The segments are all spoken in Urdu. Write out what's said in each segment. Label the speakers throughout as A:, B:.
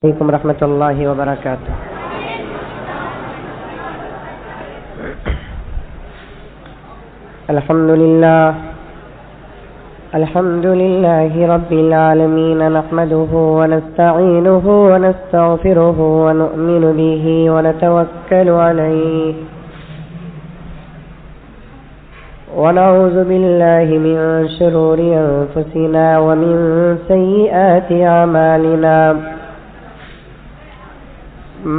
A: علیکم ورحمۃ اللہ وبرکاتہ۔ الحمد للہ رب العالمین، نحمده ونستعینه ونستغفره ونؤمن به ونتوکل علیہ، ونعوذ باللہ من شرور انفسنا ومن سیئات اعمالنا،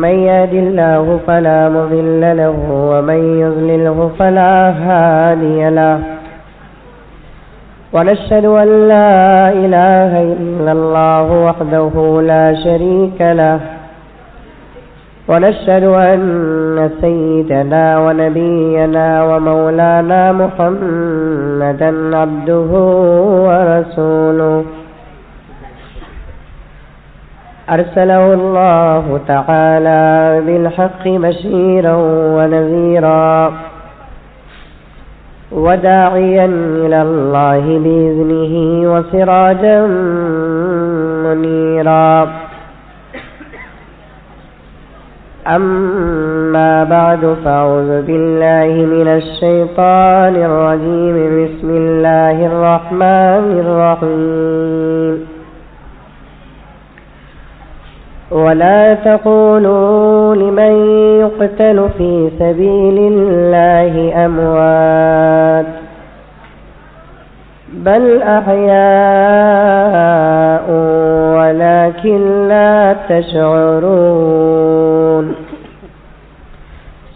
A: من يهد الله فلا مضل له ومن يضلله فلا هادي له، ونشهد أن لا إله إلا الله وحده لا شريك له، ونشهد أن سيدنا ونبينا ومولانا محمدا عبده ورسوله، أرسله الله تعالى بالحق بشيرا ونذيرا وداعيا إلى الله بإذنه وسراجا منيرا، أما بعد فأعوذ بالله من الشيطان الرجيم، بسم الله الرحمن الرحيم، ولا تقولوا لمن يقتل في سبيل الله أموات بل أحياء ولكن لا تشعرون،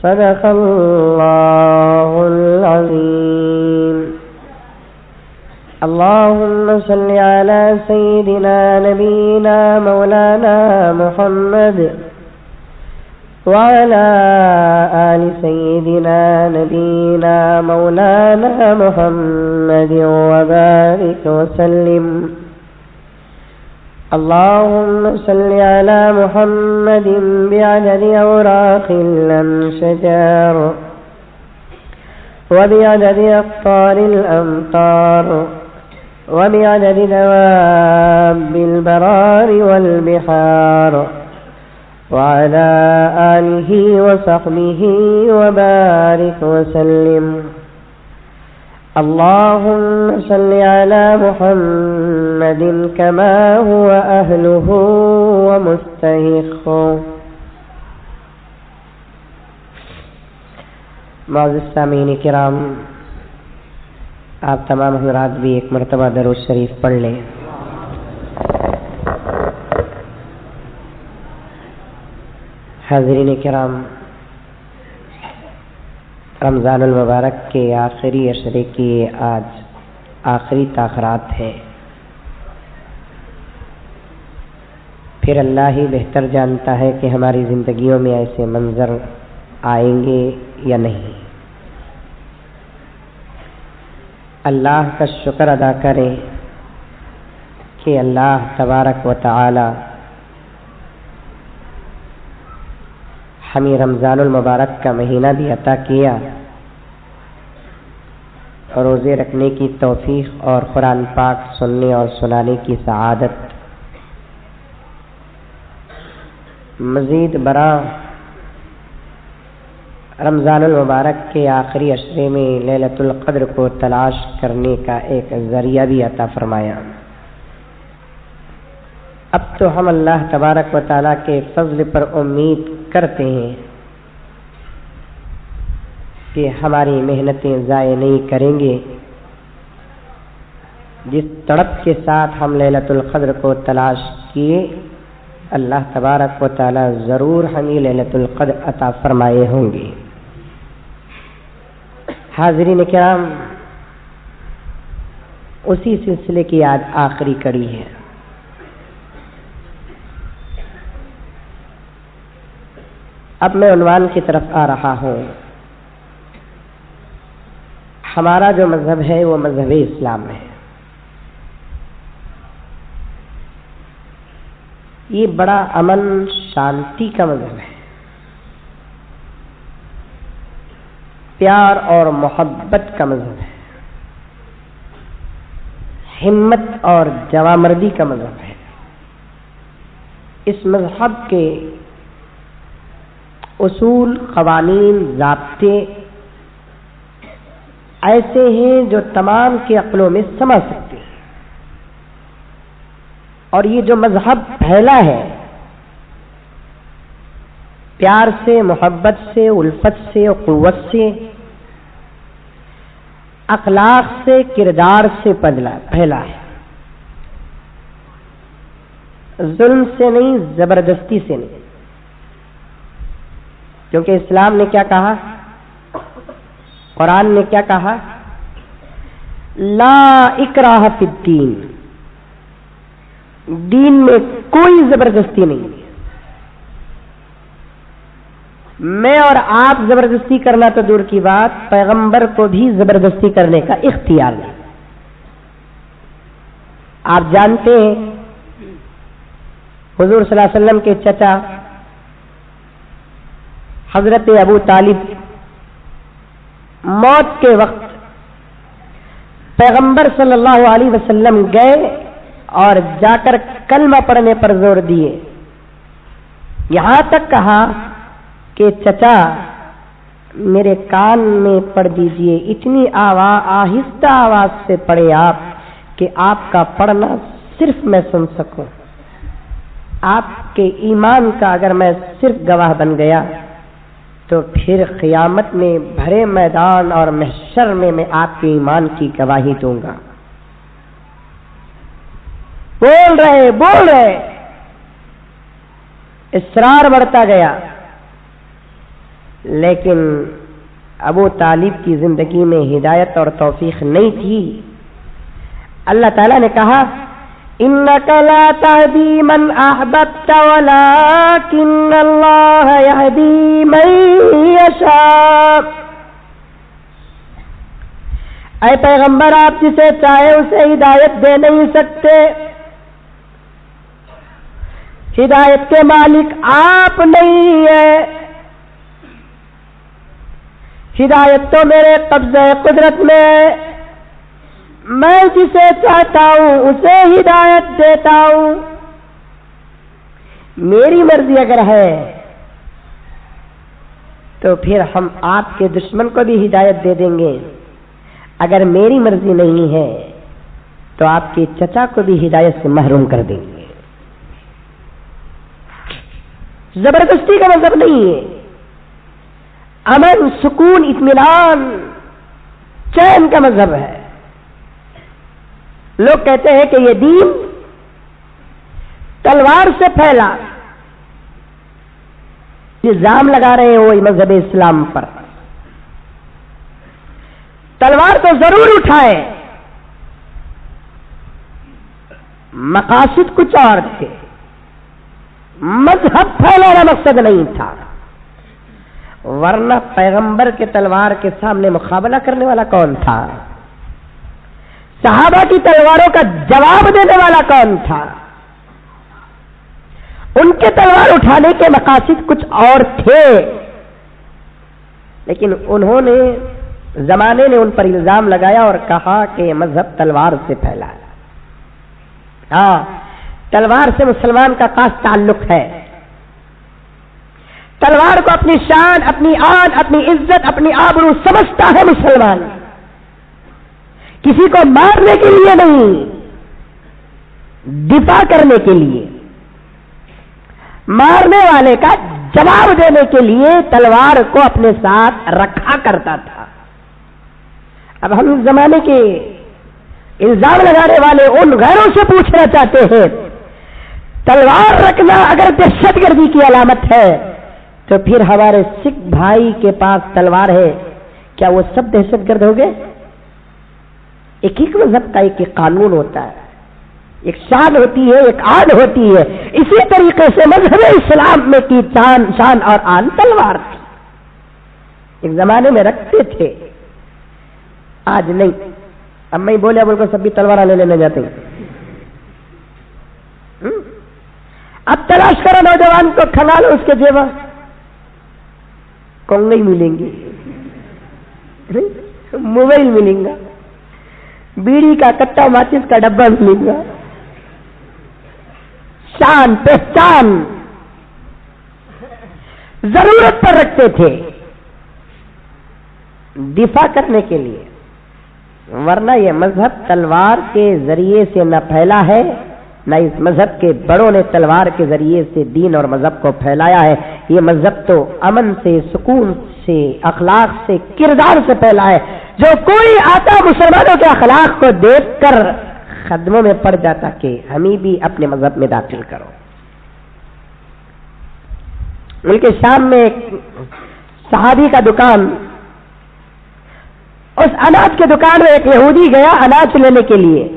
A: صدق الله العظيم۔ اللهم صل على سيدنا نبينا مولانا محمد وعلى آل سيدنا نبينا مولانا محمد وبارك وسلم۔ اللهم صل على محمد بعدد أوراق الأشجار وبعدد أقطار الأمطار وبعدد دواب البرار والبحار وعلى آله وصحبه وبارك وسلم۔ اللهم صل على محمد كما هو أهله ومستحقه۔ معزز سامعین کرام، آپ تمام حضرات بھی ایک مرتبہ درود شریف پڑھ لیں۔ حاضرین کرام، رمضان المبارک کے آخری عشرے کی آج آخری تاخرات ہے، پھر اللہ ہی بہتر جانتا ہے کہ ہماری زندگیوں میں ایسے منظر آئیں گے یا نہیں۔ اللہ کا شکر ادا کریں کہ اللہ تبارک و تعالی ہمیں رمضان المبارک کا مہینہ بھی عطا کیا، اور روزے رکھنے کی توفیق اور قرآن پاک سننے اور سنانے کی سعادت مزید برآں رمضان المبارک کے آخری عشرے میں لیلۃ القدر کو تلاش کرنے کا ایک ذریعہ بھی عطا فرمایا۔ اب تو ہم اللہ تبارک و تعالیٰ کے فضل پر امید کرتے ہیں کہ ہماری محنتیں ضائع نہیں کریں گے۔ جس تڑپ کے ساتھ ہم لیلۃ القدر کو تلاش کیے، اللہ تبارک و تعالیٰ ضرور ہمیں لیلۃ القدر عطا فرمائے ہوں گے۔ حاضرین کرام، اسی سلسلے کی آج آخری کڑی ہے۔ اب میں عنوان کی طرف آ رہا ہوں۔ ہمارا جو مذہب ہے وہ مذہب اسلام ہے۔ یہ بڑا امن شانتی کا مذہب ہے، پیار اور محبت کا مذہب ہے، ہمت اور جوامردی کا مذہب ہے۔ اس مذہب کے اصول، قوانین، ضابطے ایسے ہیں جو تمام کے عقلوں میں سما سکتے ہیں، اور یہ جو مذہب پھیلا ہے پیار سے، محبت سے، الفت سے، قوت سے، اخلاق سے، کردار سے پھیلا ہے، ظلم سے نہیں، زبردستی سے نہیں، کیونکہ اسلام نے کیا کہا، قرآن نے کیا کہا، لا اکراہ فی الدین، دین میں کوئی زبردستی نہیں ہے۔ میں اور آپ زبردستی کرنا تو دور کی بات، پیغمبر کو بھی زبردستی کرنے کا اختیار نہیں۔ آپ جانتے ہیں حضور صلی اللہ علیہ وسلم کے چچا حضرت ابو طالب موت کے وقت پیغمبر صلی اللہ علیہ وسلم گئے اور جا کر کلمہ پڑھنے پر زور دیے، یہاں تک کہا کہ چچا میرے کان میں پڑھ دیجئے، اتنی آہستہ آواز سے پڑھے آپ کہ آپ کا پڑھنا صرف میں سن سکوں، آپ کے ایمان کا اگر میں صرف گواہ بن گیا تو پھر قیامت میں بھرے میدان اور محشر میں آپ کے ایمان کی گواہی دوں گا۔ بول رہے اصرار بڑھتا گیا، لیکن ابو طالب کی زندگی میں ہدایت اور توفیق نہیں تھی۔ اللہ تعالیٰ نے کہا انک لا تہدی من احببت ولکن اللہ یہدی من یشاء، اے پیغمبر آپ جسے چاہے اسے ہدایت دے نہیں سکتے، ہدایت کے مالک آپ نہیں ہیں، ہدایت تو میرے قبضہ قدرت میں ہے، میں جسے چاہتا ہوں اسے ہدایت دیتا ہوں، میری مرضی اگر ہے تو پھر ہم آپ کے دشمن کو بھی ہدایت دے دیں گے، اگر میری مرضی نہیں ہے تو آپ کے چچا کو بھی ہدایت سے محروم کر دیں گے۔ زبردستی کا مطلب نہیں ہے، امن، سکون، اطمینان، چین کا مذہب ہے۔ لوگ کہتے ہیں کہ یہ دین تلوار سے پھیلا، الزام لگا رہے ہیں وہ مذہب اسلام پر، تلوار تو ضرور اٹھائے، مقاصد کچھ اور تھے، مذہب پھیلانا مقصد نہیں تھا، ورنہ پیغمبر کے تلوار کے سامنے مقابلہ کرنے والا کون تھا؟ صحابہ کی تلواروں کا جواب دینے والا کون تھا؟ ان کے تلوار اٹھانے کے مقاصد کچھ اور تھے، لیکن انہوں نے، زمانے نے ان پر الزام لگایا اور کہا کہ مذہب تلوار سے پھیلا ہے۔ ہاں، تلوار سے مسلمان کا خاص تعلق ہے، تلوار کو اپنی شان، اپنی آن، اپنی عزت، اپنی آبرو سمجھتا ہے مسلمان، کسی کو مارنے کے لیے نہیں، دفاع کرنے کے لیے، مارنے والے کا جواب دینے کے لیے تلوار کو اپنے ساتھ رکھا کرتا تھا۔ اب ہم اس زمانے کے الزام لگانے والے ان غیروں سے پوچھنا چاہتے ہیں، تلوار رکھنا اگر دہشت گردی کی علامت ہے تو پھر ہمارے سکھ بھائی کے پاس تلوار ہے، کیا وہ سب دہشت گرد ہو گئے؟ ایک ایک مذہب کا ایک قانون ہوتا ہے، ایک شان ہوتی ہے، ایک آن ہوتی ہے، اسی طریقے سے مذہب اسلام میں کی شان اور آن تلوار تھی، ایک زمانے میں رکھتے تھے، آج نہیں۔ اب میں بولے اب ان کو سب بھی تلوار لے لینے جاتے ہیں۔ اب تلاش کرو نوجوان کو، کھنگالو اس کے جیب، کنگھی ملیں گی، موبائل ملیں گا، بیڑی کا کٹا، ماچس کا ڈبہ ملے گا، شان پہچان ضرورت پر رکھتے تھے دفاع کرنے کے لیے، ورنہ یہ مذہب تلوار کے ذریعے سے نہ پھیلا ہے، نہ اس مذہب کے بڑوں نے تلوار کے ذریعے سے دین اور مذہب کو پھیلایا ہے۔ یہ مذہب تو امن سے، سکون سے، اخلاق سے، کردار سے پھیلا ہے۔ جو کوئی آتا مسلمانوں کے اخلاق کو دیکھ کر قدموں میں پڑ جاتا کہ ہمیں بھی اپنے مذہب میں داخل کرو۔ ملک شام میں ایک صحابی کا دکان، اس اناج کی دکان میں ایک یہودی گیا اناج لینے کے لیے۔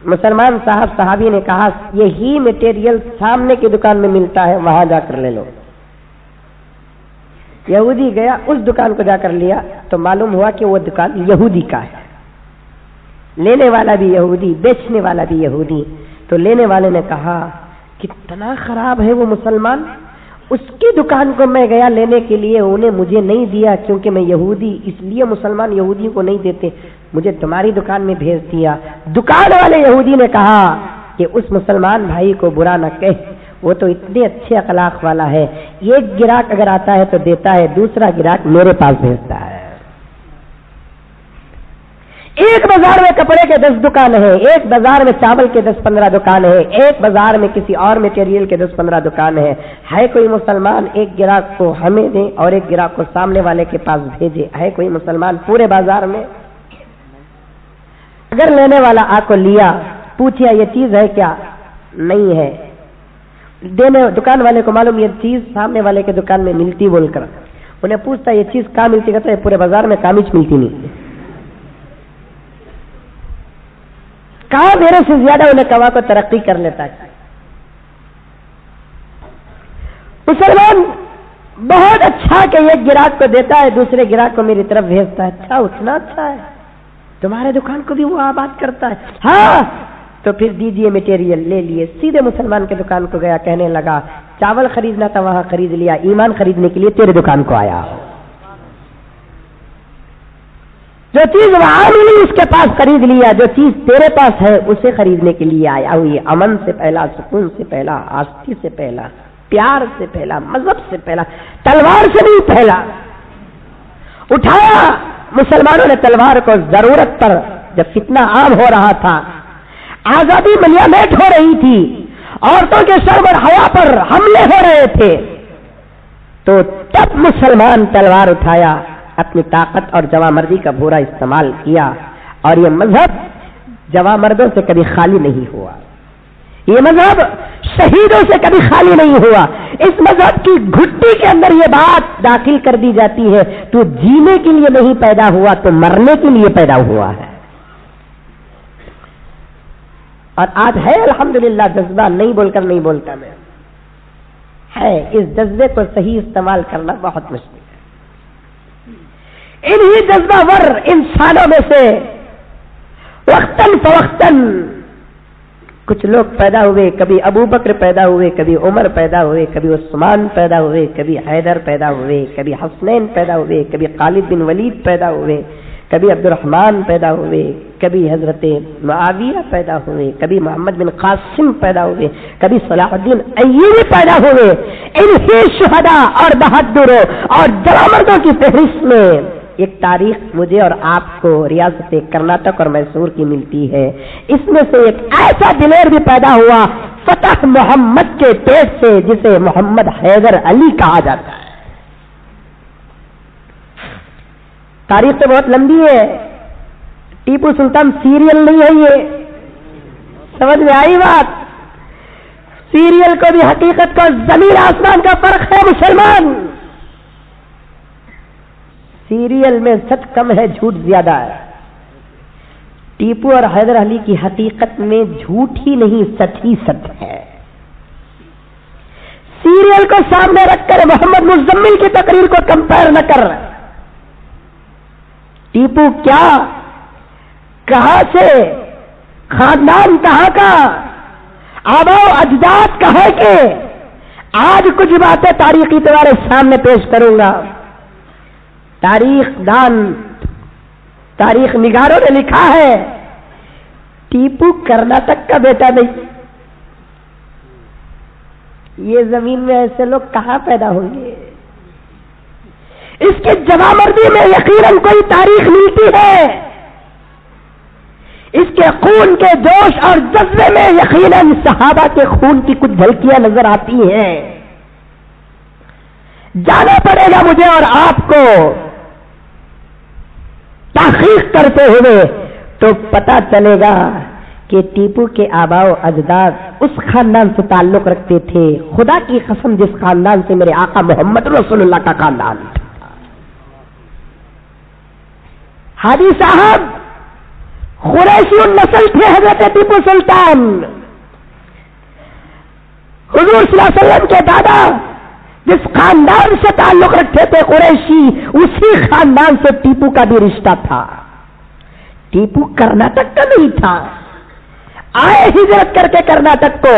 A: مسلمان صحابی نے کہا یہی مٹیریل سامنے کی دکان میں ملتا ہے، وہاں جا کر لے لو۔ یہودی گیا، اس دکان کو جا کر لیا تو معلوم ہوا کہ وہ دکان یہودی کا ہے، لینے والا بھی یہودی، بیچنے والا بھی یہودی۔ تو لینے والے نے کہا کتنا خراب ہے وہ مسلمان، اس کی دکان کو میں گیا لینے کے لیے، انہیں مجھے نہیں دیا کیونکہ میں یہودی، اس لیے مسلمان یہودی کو نہیں دیتے، مجھے تمہاری دکان میں بھیج دیا۔ دکان والے یہودی نے کہا کہ اس مسلمان بھائی کو برا نہ کہہ، وہ تو اتنے اچھے اخلاق والا ہے، ایک گراہک اگر آتا ہے تو دیتا ہے، دوسرا گراہک میرے پاس بھیجتا ہے۔ ایک بازار میں کپڑے کے 10 دکان ہیں، ایک بازار میں چاول کے 10-15 دکان ہے، ایک بازار میں کسی اور میٹیریل کے 10-15 دکان ہے کوئی مسلمان ایک گراہک کو ہمیں دے اور ایک گراہک کو سامنے والے کے پاس بھیجے؟ ہے کوئی مسلمان پورے بازار میں؟ اگر لینے والا آ کو لیا، پوچھیا یہ چیز ہے کیا؟ نہیں ہے، دکان والے کو معلوم یہ چیز سامنے والے کے دکان میں ملتی، بول کر انہیں پوچھتا یہ چیز کہاں ملتی؟ کہتا ہے پورے بازار میں کامچ ملتی نہیں، کہاں میرے سے زیادہ انہیں کما کو ترقی کر لیتا ہے۔ مسلمان بہت اچھا کہ ایک گراہک کو دیتا ہے، دوسرے گراہک کو میری طرف بھیجتا ہے، اچھا اتنا اچھا ہے، تمہارے دکان کو بھی وہ آباد کرتا ہے، ہاں تو پھر دیجئے میٹیریل، لے لیے۔ سیدھے مسلمان کے دکان کو گیا، کہنے لگا چاول خریدنا تھا وہاں خرید لیا، ایمان خریدنے کے لیے تیرے دکان کو آیا، جو چیز وہاں ملی اس کے پاس خرید لیا، جو چیز تیرے پاس ہے اسے خریدنے کے لیے آیا۔ یہ امن سے پہلا، سکون سے پہلا، آستی سے پہلا، پیار سے پہلا، مذہب سے پہلا، تلوار سے نہیں پہلا۔ اٹھایا مسلمانوں نے تلوار کو ضرورت پر، جب فتنہ عام ہو رہا تھا، آزادی ملیامیٹ ہو رہی تھی، عورتوں کے شرم اور حیا پر حملے ہو رہے تھے، تو تب مسلمان تلوار اٹھایا، اپنی طاقت اور جواں مردی کا پورا استعمال کیا، اور یہ مذہب جواں مردوں سے کبھی خالی نہیں ہوا، یہ مذہب شہیدوں سے کبھی خالی نہیں ہوا۔ اس مذہب کی گھٹی کے اندر یہ بات داخل کر دی جاتی ہے تو جینے کے لیے نہیں پیدا ہوا، تو مرنے کے لیے پیدا ہوا ہے۔ اور آج ہے الحمدللہ جذبہ، نہیں بول کر نہیں بولتا میں، ہے، اس جذبے کو صحیح استعمال کرنا بہت مشکل ہے۔ انہی جذبہ ور انسانوں میں سے وقتاً فوقتاً کچھ لوگ پیدا ہوئے، کبھی ابو بکر پیدا ہوئے، کبھی عمر پیدا ہوئے، کبھی عثمان پیدا ہوئے، کبھی حیدر پیدا ہوئے، کبھی حسنین پیدا ہوئے، کبھی خالد بن ولید پیدا ہوئے، کبھی عبد الرحمن پیدا ہوئے، کبھی حضرت معاویہ پیدا ہوئے، کبھی محمد بن قاسم پیدا ہوئے، کبھی صلاح الدین ایوبی پیدا ہوئے۔ انہی شہداء اور بہادروں اور جوامردوں کی فہرست میں ایک تاریخ مجھے اور آپ کو ریاست کرناٹک اور میسور کی ملتی ہے۔ اس میں سے ایک ایسا دلیر بھی پیدا ہوا فتح محمد کے پیٹ سے، جسے محمد حیدر علی کہا جاتا ہے۔ تاریخ تو بہت لمبی ہے، ٹیپو سلطان سیریل نہیں ہے، یہ سمجھ میں آئی بات؟ سیریل کو بھی حقیقت کو زمین آسمان کا فرق ہے مسلمان۔ سیریل میں سچ کم ہے، جھوٹ زیادہ ہے۔ ٹیپو اور حیدر علی کی حقیقت میں جھوٹ ہی نہیں، سچ ہی سچ ہے۔ سیریل کو سامنے رکھ کر محمد مزمل کی تقریر کو کمپیئر نہ کر۔ ٹیپو کیا، کہاں سے، خاندان کہاں کا، آبا و اجداد کہاں کے، آج کچھ باتیں تاریخی تمہارے سامنے پیش کروں گا۔ تاریخ دان، تاریخ نگاروں نے لکھا ہے ٹیپو کرناٹک کا بیٹا نہیں، یہ زمین میں ایسے لوگ کہاں پیدا ہوں گے؟ اس کی جوامردی میں یقیناً کوئی تاریخ ملتی ہے، اس کے خون کے جوش اور جذبے میں یقیناً صحابہ کے خون کی کچھ جھلکیاں نظر آتی ہیں۔ جانا پڑے گا مجھے اور آپ کو تحقیق کرتے ہوئے تو پتہ چلے گا کہ ٹیپو کے آباء و اجداد اس خاندان سے تعلق رکھتے تھے، خدا کی قسم جس خاندان سے میرے آقا محمد رسول اللہ کا خاندان تھا۔ حاجی صاحب قریشی النسل تھے حضرت ٹیپو سلطان۔ حضور صلی اللہ علیہ وسلم کے دادا جس خاندان سے تعلق رکھتے تھے قریشی، اسی خاندان سے ٹیپو کا بھی رشتہ تھا۔ ٹیپو کرناٹک کا نہیں تھا، آئے ہجرت کر کے کرناٹک کو،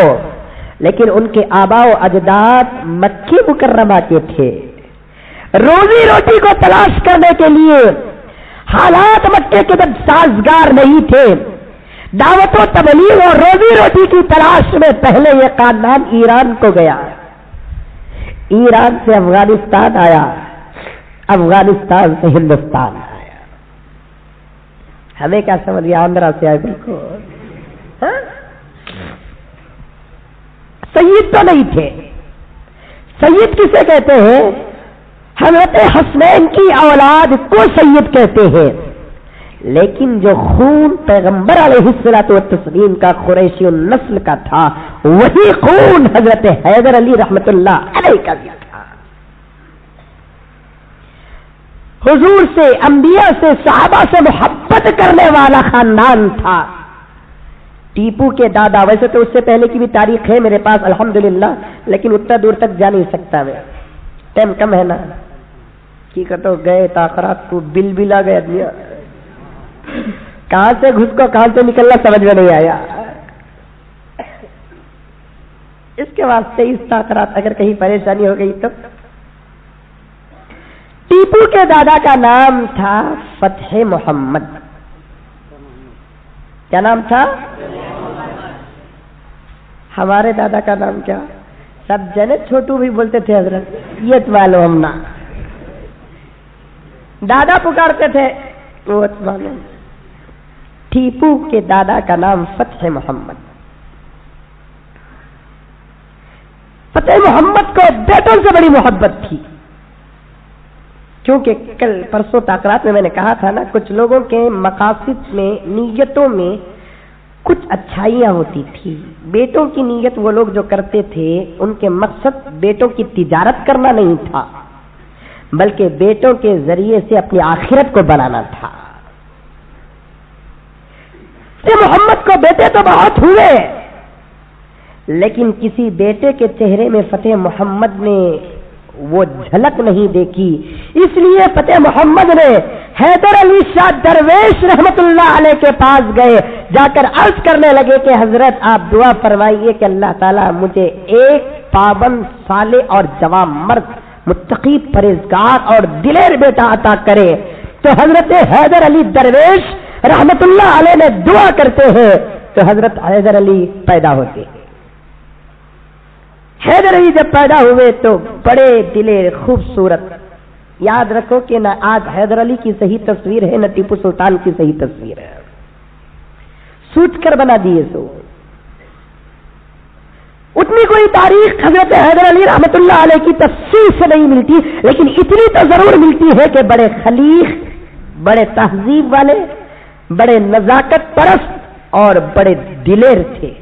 A: لیکن ان کے آباء و اجداد مکہ مکرمہ کے تھے۔ روزی روٹی کو تلاش کرنے کے لیے حالات مکے کے جب سازگار نہیں تھے، دعوت و تبلیغ اور روزی روٹی کی تلاش میں پہلے یہ خاندان ایران کو گیا، ایران سے افغانستان آیا، افغانستان سے ہندوستان آیا۔ ہمیں کیا سمجھ گیا؟ آندھرا سے آئے بالکل۔ سید تو نہیں تھے۔ سید کسے کہتے ہیں؟ حضرت حسنین کی اولاد کو سید کہتے ہیں، لیکن جو خون پیغمبر علیہ الصلوۃ والتسلیم کا قریشی النسل کا تھا، وہی خون حضرت حیدر علی رحمت اللہ علیہ کا بھی تھا۔ حضور سے، انبیاء سے، صحابہ سے محبت کرنے والا خاندان تھا۔ ٹیپو کے دادا، ویسے تو اس سے پہلے کی بھی تاریخ ہے میرے پاس الحمدللہ، لیکن اتنا دور تک جا نہیں سکتا میں، ٹائم کم ہے نا۔ کی کہتے گئے تاخرات کو بل بلا گیا دنیا، کہاں سے گھس کو کہاں سے نکلنا سمجھ میں نہیں آیا۔ اس کے واسطے اس تاخرات اگر کہیں پریشانی ہو گئی تو۔ ٹیپو کے دادا کا نام تھا فتح محمد۔ کیا نام تھا؟ ہمارے دادا کا نام کیا؟ سب جنے چھوٹو بھی بولتے تھے حضرت، یہ معلوم نہ، دادا پکارتے تھے وہ معلوم۔ ٹیپو کے دادا کا نام فتح محمد۔ فتح محمد کو بیٹوں سے بڑی محبت تھی، کیونکہ کل پرسوں تاکرات میں میں نے کہا تھا نا، کچھ لوگوں کے مقاصد میں، نیتوں میں کچھ اچھائیاں ہوتی تھی۔ بیٹوں کی نیت وہ لوگ جو کرتے تھے، ان کے مقصد بیٹوں کی تجارت کرنا نہیں تھا، بلکہ بیٹوں کے ذریعے سے اپنی آخرت کو بنانا تھا۔ محمد کو بیٹے تو بہت ہوئے، لیکن کسی بیٹے کے چہرے میں فتح محمد نے وہ جھلک نہیں دیکھی، اس لیے فتح محمد نے حیدر علی شاہ درویش رحمت اللہ علیہ کے پاس گئے، جا کر عرض کرنے لگے کہ حضرت آپ دعا فرمائیے کہ اللہ تعالیٰ مجھے ایک پابند صالح اور جوان مرد، متقی پرہیزگار اور دلیر بیٹا عطا کرے۔ تو حضرت حیدر علی درویش رحمت اللہ علیہ نے دعا کرتے ہیں تو حضرت حیدر علی پیدا ہوتے ہیں۔ حیدر علی جب پیدا ہوئے تو بڑے دلیر، خوبصورت۔ یاد رکھو کہ نہ آج حیدر علی کی صحیح تصویر ہے، نہ ٹیپو سلطان کی صحیح تصویر ہے، سوچ کر بنا دیے سو۔ اتنی کوئی تاریخ حضرت حیدر علی رحمت اللہ علیہ کی تفصیل سے نہیں ملتی، لیکن اتنی تو ضرور ملتی ہے کہ بڑے خلیق، بڑے تہذیب والے، بڑے نزاکت پرست اور بڑے دلیر تھے۔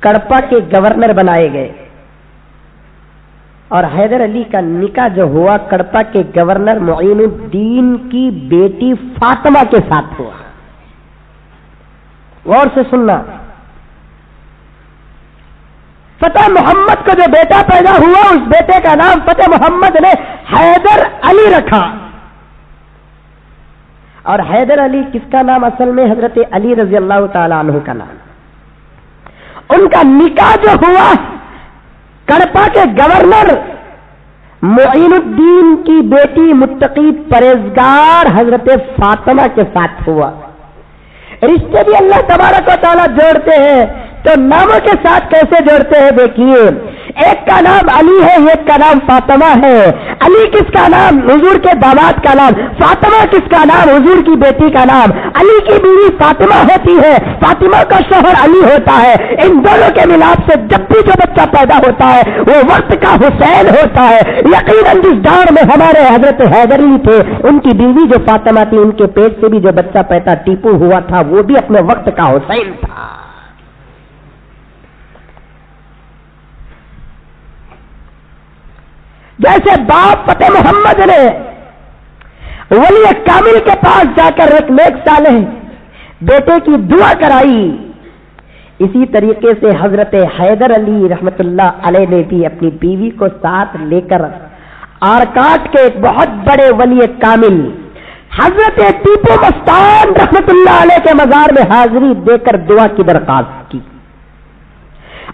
A: کڑپا کے گورنر بنائے گئے، اور حیدر علی کا نکاح جو ہوا کڑپا کے گورنر معین الدین کی بیٹی فاطمہ کے ساتھ ہوا۔ غور سے سننا، فتح محمد کو جو بیٹا پیدا ہوا، اس بیٹے کا نام فتح محمد نے حیدر علی رکھا۔ اور حیدر علی کس کا نام اصل میں؟ حضرت علی رضی اللہ تعالی عنہ کا نام۔ ان کا نکاح جو ہوا کڑپا کے گورنر معین الدین کی بیٹی متقی پرہیزگار حضرت فاطمہ کے ساتھ ہوا۔ رشتے بھی اللہ تبارک و تعالیٰ جوڑتے ہیں، تو ناموں کے ساتھ کیسے جوڑتے ہیں دیکھیے، ایک کا نام علی ہے، ایک کا نام فاطمہ ہے۔ علی کس کا نام؟ حضور کے داماد کا نام۔ فاطمہ کس کا نام؟ حضور کی بیٹی کا نام۔ علی کی بیوی فاطمہ ہوتی ہے، فاطمہ کا شوہر علی ہوتا ہے۔ ان دونوں کے ملاپ سے جب بھی جو بچہ پیدا ہوتا ہے وہ وقت کا حسین ہوتا ہے۔ یقیناً جس ڈاڑ میں ہمارے حضرت حیدر علی تھے، ان کی بیوی جو فاطمہ تھی، ان کے پیٹ سے بھی جو بچہ پیدا ٹیپو ہوا تھا، وہ بھی اپنے وقت کا حسین تھا۔ جیسے باپ فتح محمد نے ولی کامل کے پاس جا کر ایک نیک صالح بیٹے کی دعا کرائی، اسی طریقے سے حضرت حیدر علی رحمت اللہ علیہ نے بھی اپنی بیوی کو ساتھ لے کر آرکاٹ کے ایک بہت بڑے ولی کامل حضرت ٹیپو مستان رحمت اللہ علیہ کے مزار میں حاضری دے کر دعا کی درخواست کی،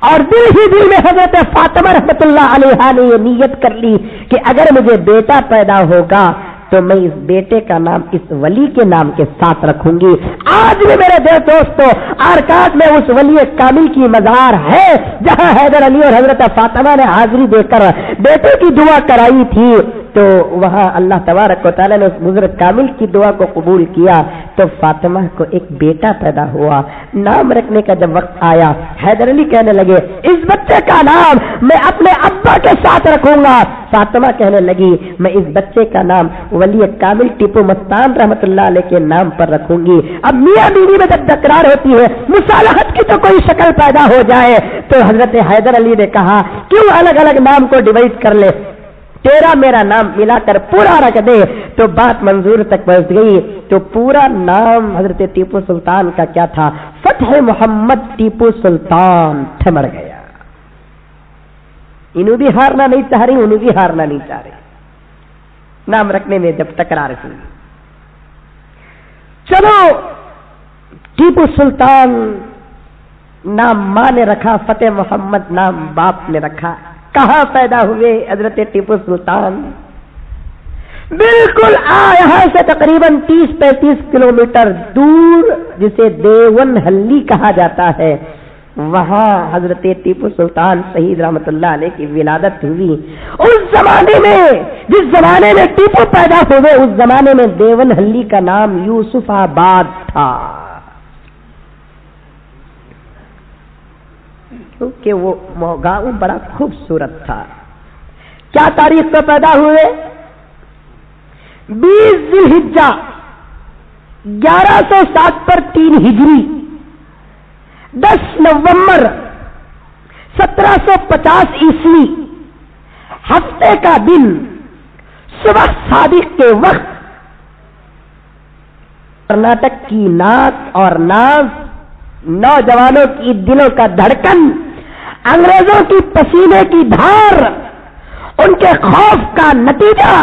A: اور دل ہی دل میں حضرت فاطمہ رحمت اللہ علیہ نے یہ نیت کر لی کہ اگر مجھے بیٹا پیدا ہوگا تو میں اس بیٹے کا نام اس ولی کے نام کے ساتھ رکھوں گی۔ آج بھی میرے دوستو آرکاٹ میں اس ولی کامل کی مزار ہے جہاں حیدر علی اور حضرت فاطمہ نے حاضری دے کر بیٹے کی دعا کرائی تھی، تو وہاں اللہ تبارک و تعالیٰ نے اس بزرگ کامل کی دعا کو قبول کیا، تو فاطمہ کو ایک بیٹا پیدا ہوا۔ نام رکھنے کا جب وقت آیا، حیدر علی کہنے لگے اس بچے کا نام میں اپنے ابا کے ساتھ رکھوں گا۔ فاطمہ کہنے لگی میں اس بچے کا نام ولی کامل ٹیپو مستان رحمت اللہ علیہ کے نام پر رکھوں گی۔ اب میاں بیوی میں جب تکرار ہوتی ہے، مصالحت کی تو کوئی شکل پیدا ہو جائے، تو حضرت حیدر علی نے کہا کیوں الگ الگ نام کو ڈیوائڈ کر لے، تیرا میرا نام ملا کر پورا رکھ دے۔ تو بات منظور تک پہنچ گئی، تو پورا نام حضرت ٹیپو سلطان کا کیا تھا؟ فتح محمد ٹیپو سلطان تھمڑ گیا۔ انہوں بھی ہارنا نہیں چاہ رہی، انہوں بھی ہارنا نہیں چاہ رہی، نام رکھنے میں جب تکرار ہوئی۔ چلو ٹیپو سلطان نام ماں نے رکھا، فتح محمد نام باپ نے رکھا۔ کہاں پیدا ہوئے حضرت ٹیپو سلطان؟ بالکل یہاں سے تقریباً 30-35 کلومیٹر دور جسے دیون ہلی کہا جاتا ہے، وہاں حضرت ٹیپو سلطان شہید رحمت اللہ علیہ کی ولادت ہوئی۔ اس زمانے میں جس زمانے میں ٹیپو پیدا ہوئے، اس زمانے میں دیون ہلی کا نام یوسف آباد تھا، کیونکہ وہ گاؤں بڑا خوبصورت تھا۔ کیا تاریخ کو پیدا ہوئے؟ 20 ذی الحجہ 1107 پر 3 ہجری، 10 نومبر 1750 عیسوی، ہفتے کا دن، صبح صادق کے وقت، کرناٹک کی ناک اور ناز، نوجوانوں کی دلوں کا دھڑکن، انگریزوں کی پسینے کی دھار، ان کے خوف کا نتیجہ،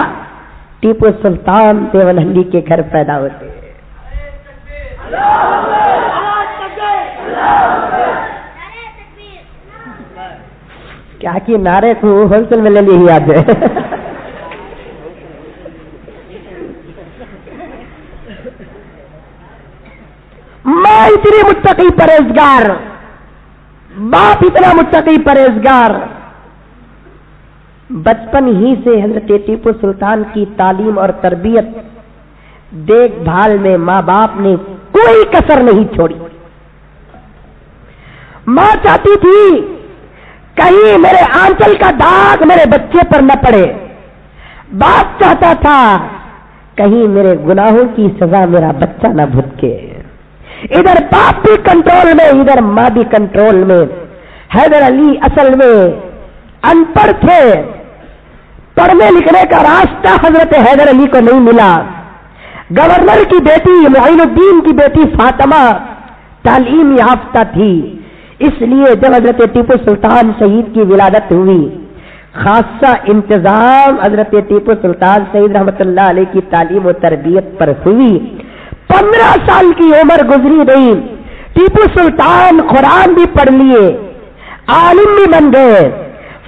A: ٹیپو سلطان دیون ہلی کے گھر پیدا ہوتے ہیں۔ کیا کہ نعرے کو ہول سیل میں لے لی یاد ہے۔ ماں اتنی متقی پرہیزگار، باپ اتنا متقی پرہیزگار، بچپن ہی سے حضرت ٹیپو سلطان کی تعلیم اور تربیت دیکھ بھال میں ماں باپ نے کوئی کسر نہیں چھوڑی۔ ماں چاہتی تھی کہیں میرے آنچل کا داغ میرے بچے پر نہ پڑے، باپ چاہتا تھا کہیں میرے گناہوں کی سزا میرا بچہ نہ بھگتے۔ ادھر باپ بھی کنٹرول میں، ادھر ماں بھی کنٹرول میں۔ حیدر علی اصل میں ان پڑھ تھے، پڑھنے لکھنے کا راستہ حضرت حیدر علی کو نہیں ملا۔ گورنر کی بیٹی معین الدین کی بیٹی فاطمہ تعلیم یافتہ تھی، اس لیے جب حضرت ٹیپو سلطان شہید کی ولادت ہوئی، خاصہ انتظام حضرت ٹیپو سلطان شہید رحمت اللہ علیہ کی تعلیم و تربیت پر ہوئی۔ 15 سال کی عمر گزری نہیں، ٹیپو سلطان قرآن بھی پڑھ لیے، عالم بھی بن گئے،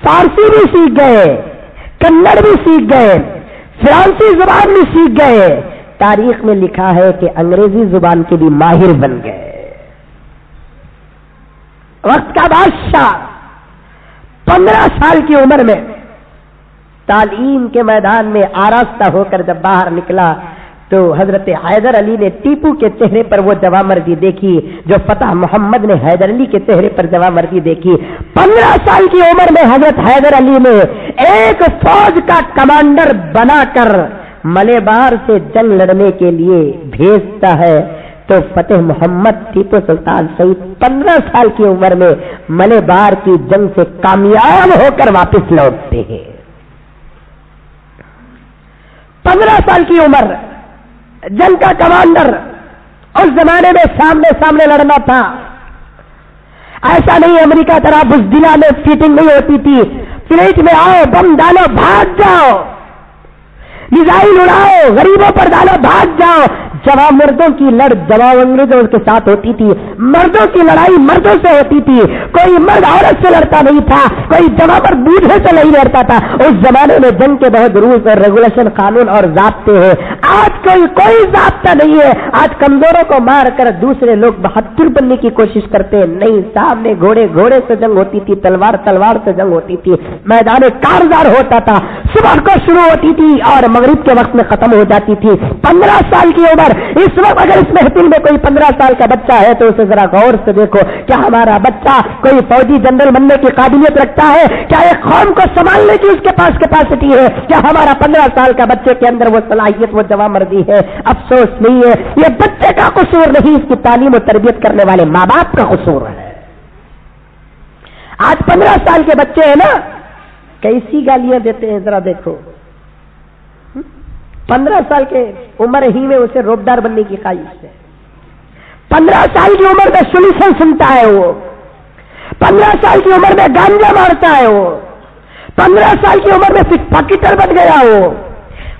A: فارسی بھی سیکھ گئے، کنڑ بھی سیکھ گئے، فرانسی زبان بھی سیکھ گئے، تاریخ میں لکھا ہے کہ انگریزی زبان کے بھی ماہر بن گئے۔ وقت کا بادشاہ 15 سال کی عمر میں تعلیم کے میدان میں آراستہ ہو کر جب باہر نکلا تو حضرت حیدر علی نے ٹیپو کے چہرے پر وہ جوامردی دیکھی جو فتح محمد نے حیدر علی کے چہرے پر جوامردی دیکھی. 15 سال کی عمر میں حضرت حیدر علی نے ایک فوج کا کمانڈر بنا کر ملے بار سے جنگ لڑنے کے لیے بھیجتا ہے تو فتح محمد ٹیپو سلطان سعید 15 سال کی عمر میں ملے بار کی جنگ سے کامیاب ہو کر واپس لوٹتے ہیں. 15 سال کی عمر جنگ کا کمانڈر اس زمانے میں سامنے لڑنا تھا. ایسا نہیں امریکہ طرح بزدلہ میں فیٹنگ نہیں ہوتی تھی. فلیٹ میں آؤ، بم ڈالو، بھاگ جاؤ، میزائل اڑاؤ، غریبوں پر ڈالو، بھاگ جاؤ. جواب مردوں کی لڑ جواب انگریزوں کے ساتھ ہوتی تھی. مردوں کی لڑائی مردوں سے ہوتی تھی. کوئی مرد عورت سے لڑتا نہیں تھا، کوئی جواب بوڑھے سے نہیں لڑتا تھا. اس زمانے میں جنگ کے بہت رولز اور ریگولیشن، قانون اور ضابطے ہیں. آج کوئی ضابطہ نہیں ہے. آج کمزوروں کو مار کر دوسرے لوگ بہادر بننے کی کوشش کرتے ہیں. نہیں، سامنے گھوڑے سے جنگ ہوتی تھی، تلوار سے جنگ ہوتی تھی. میدان کارزار ہوتا تھا، صبح کو شروع ہوتی تھی اور مغرب کے وقت میں ختم ہو جاتی تھی. 15 سال کی عمر. اس وقت اگر اس محفل میں کوئی 15 سال کا بچہ ہے تو اسے ذرا غور سے دیکھو. کیا ہمارا بچہ کوئی فوجی جنرل بننے کی قابلیت رکھتا ہے؟ کیا ایک قوم کو سنبھالنے کی اس کے پاس کیپیسٹی ہے؟ کیا ہمارا 15 سال کا بچے کے اندر وہ صلاحیت، وہ جوامردی ہے؟ افسوس نہیں ہے. یہ بچے کا قصور نہیں، اس کی تعلیم و تربیت کرنے والے ماں باپ کا قصور ہے. آج 15 سال کے بچے ہیں نا، کیسی گالیاں دیتے ہیں ذرا دیکھو. 15 سال کے عمر ہی میں اسے روبدار بننے کی خواہش ہے. 15 سال کی عمر میں سولوشن سنتا ہے وہ. 15 سال کی عمر میں گانجا مارتا ہے وہ. 15 سال کی عمر میں پک پاکیٹر بن گیا وہ.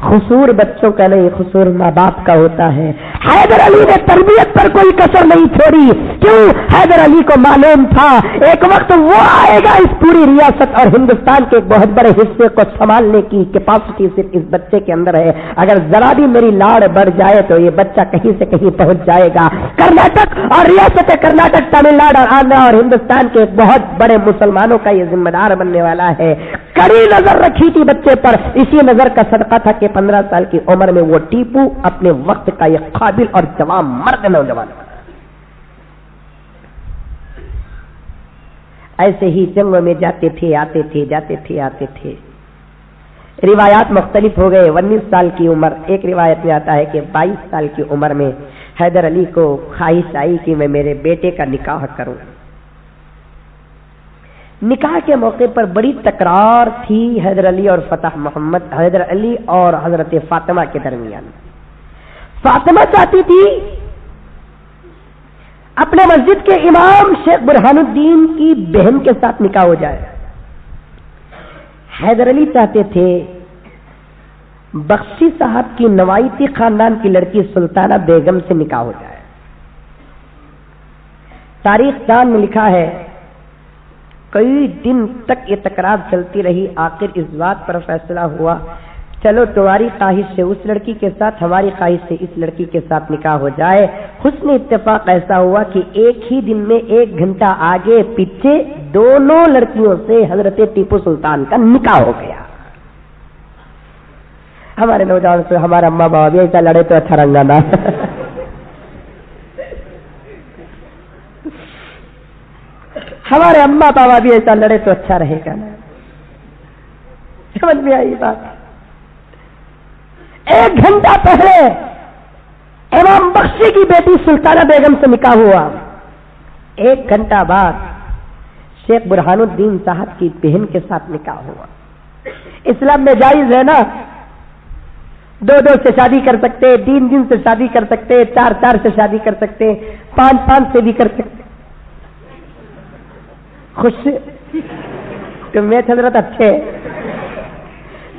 A: قصور بچوں کا نہیں، قصور ماں باپ کا ہوتا ہے. حیدر علی نے تربیت پر کوئی کسر نہیں چھوڑی. کیوں؟ حیدر علی کو معلوم تھا ایک وقت وہ آئے گا، اس پوری ریاست اور ہندوستان کے ایک بہت بڑے حصے کو سنبھالنے کی کیپیسٹی صرف اس بچے کے اندر ہے. اگر ذرا بھی میری لاڑ بڑھ جائے تو یہ بچہ کہیں سے کہیں پہنچ جائے گا. کرناٹک اور ریاست کرناٹک، تمل ناڈو اور آندھرا اور ہندوستان کے ایک بہت بڑے مسلمانوں کا یہ ذمہ دار بننے والا ہے. کڑی نظر رکھی تھی بچے پر. اسی نظر کا صدقہ تھا کہ 15 سال کی عمر میں وہ ٹیپو اپنے وقت کا یہ قابل اور جوان مرد نوجوان. ایسے ہی جنگوں میں جاتے تھے، آتے تھے. روایات مختلف ہو گئے. 19 سال کی عمر، ایک روایت میں آتا ہے کہ 22 سال کی عمر میں حیدر علی کو خواہش آئی کہ میں میرے بیٹے کا نکاح کروں. نکاح کے موقع پر بڑی تکرار تھی حیدر علی اور فتح محمد، حیدر علی اور حضرت فاطمہ کے درمیان. فاطمہ چاہتی تھی اپنے مسجد کے امام شیخ برہان الدین کی بہن کے ساتھ نکاح ہو جائے. حیدر علی چاہتے تھے بخشی صاحب کی نوائتی خاندان کی لڑکی سلطانہ بیگم سے نکاح ہو جائے. تاریخ دان میں لکھا ہے کئی دن تک یہ تکرار چلتی رہی. آخر اس بات پر فیصلہ ہوا چلو تمہاری خواہش سے اس لڑکی کے ساتھ، ہماری خواہش سے اس لڑکی کے ساتھ نکاح ہو جائے. حسن اتفاق ایسا ہوا کہ ایک ہی دن میں 1 گھنٹہ آگے پیچھے دونوں لڑکیوں سے حضرت ٹیپو سلطان کا نکاح ہو گیا. ہمارے نوجوان سے ہمارا اماں بابا بھی ایسا لڑے تو اچھا رنگا نا. ہمارے اماں بابا بھی ایسا لڑے تو اچھا رہے گا نا. سمجھ میں آئی بات. 1 گھنٹہ پہلے امام بخشی کی بیٹی سلطانہ بیگم سے نکاح ہوا. 1 گھنٹہ بعد شیخ برہان الدین صاحب کی بہن کے ساتھ نکاح ہوا. اسلام میں جائز ہے نا، 2 سے شادی کر سکتے، 3 سے شادی کر سکتے، 4 سے شادی کر سکتے، 5 سے بھی کر سکتے. خوش تمہیں حضرت اچھے،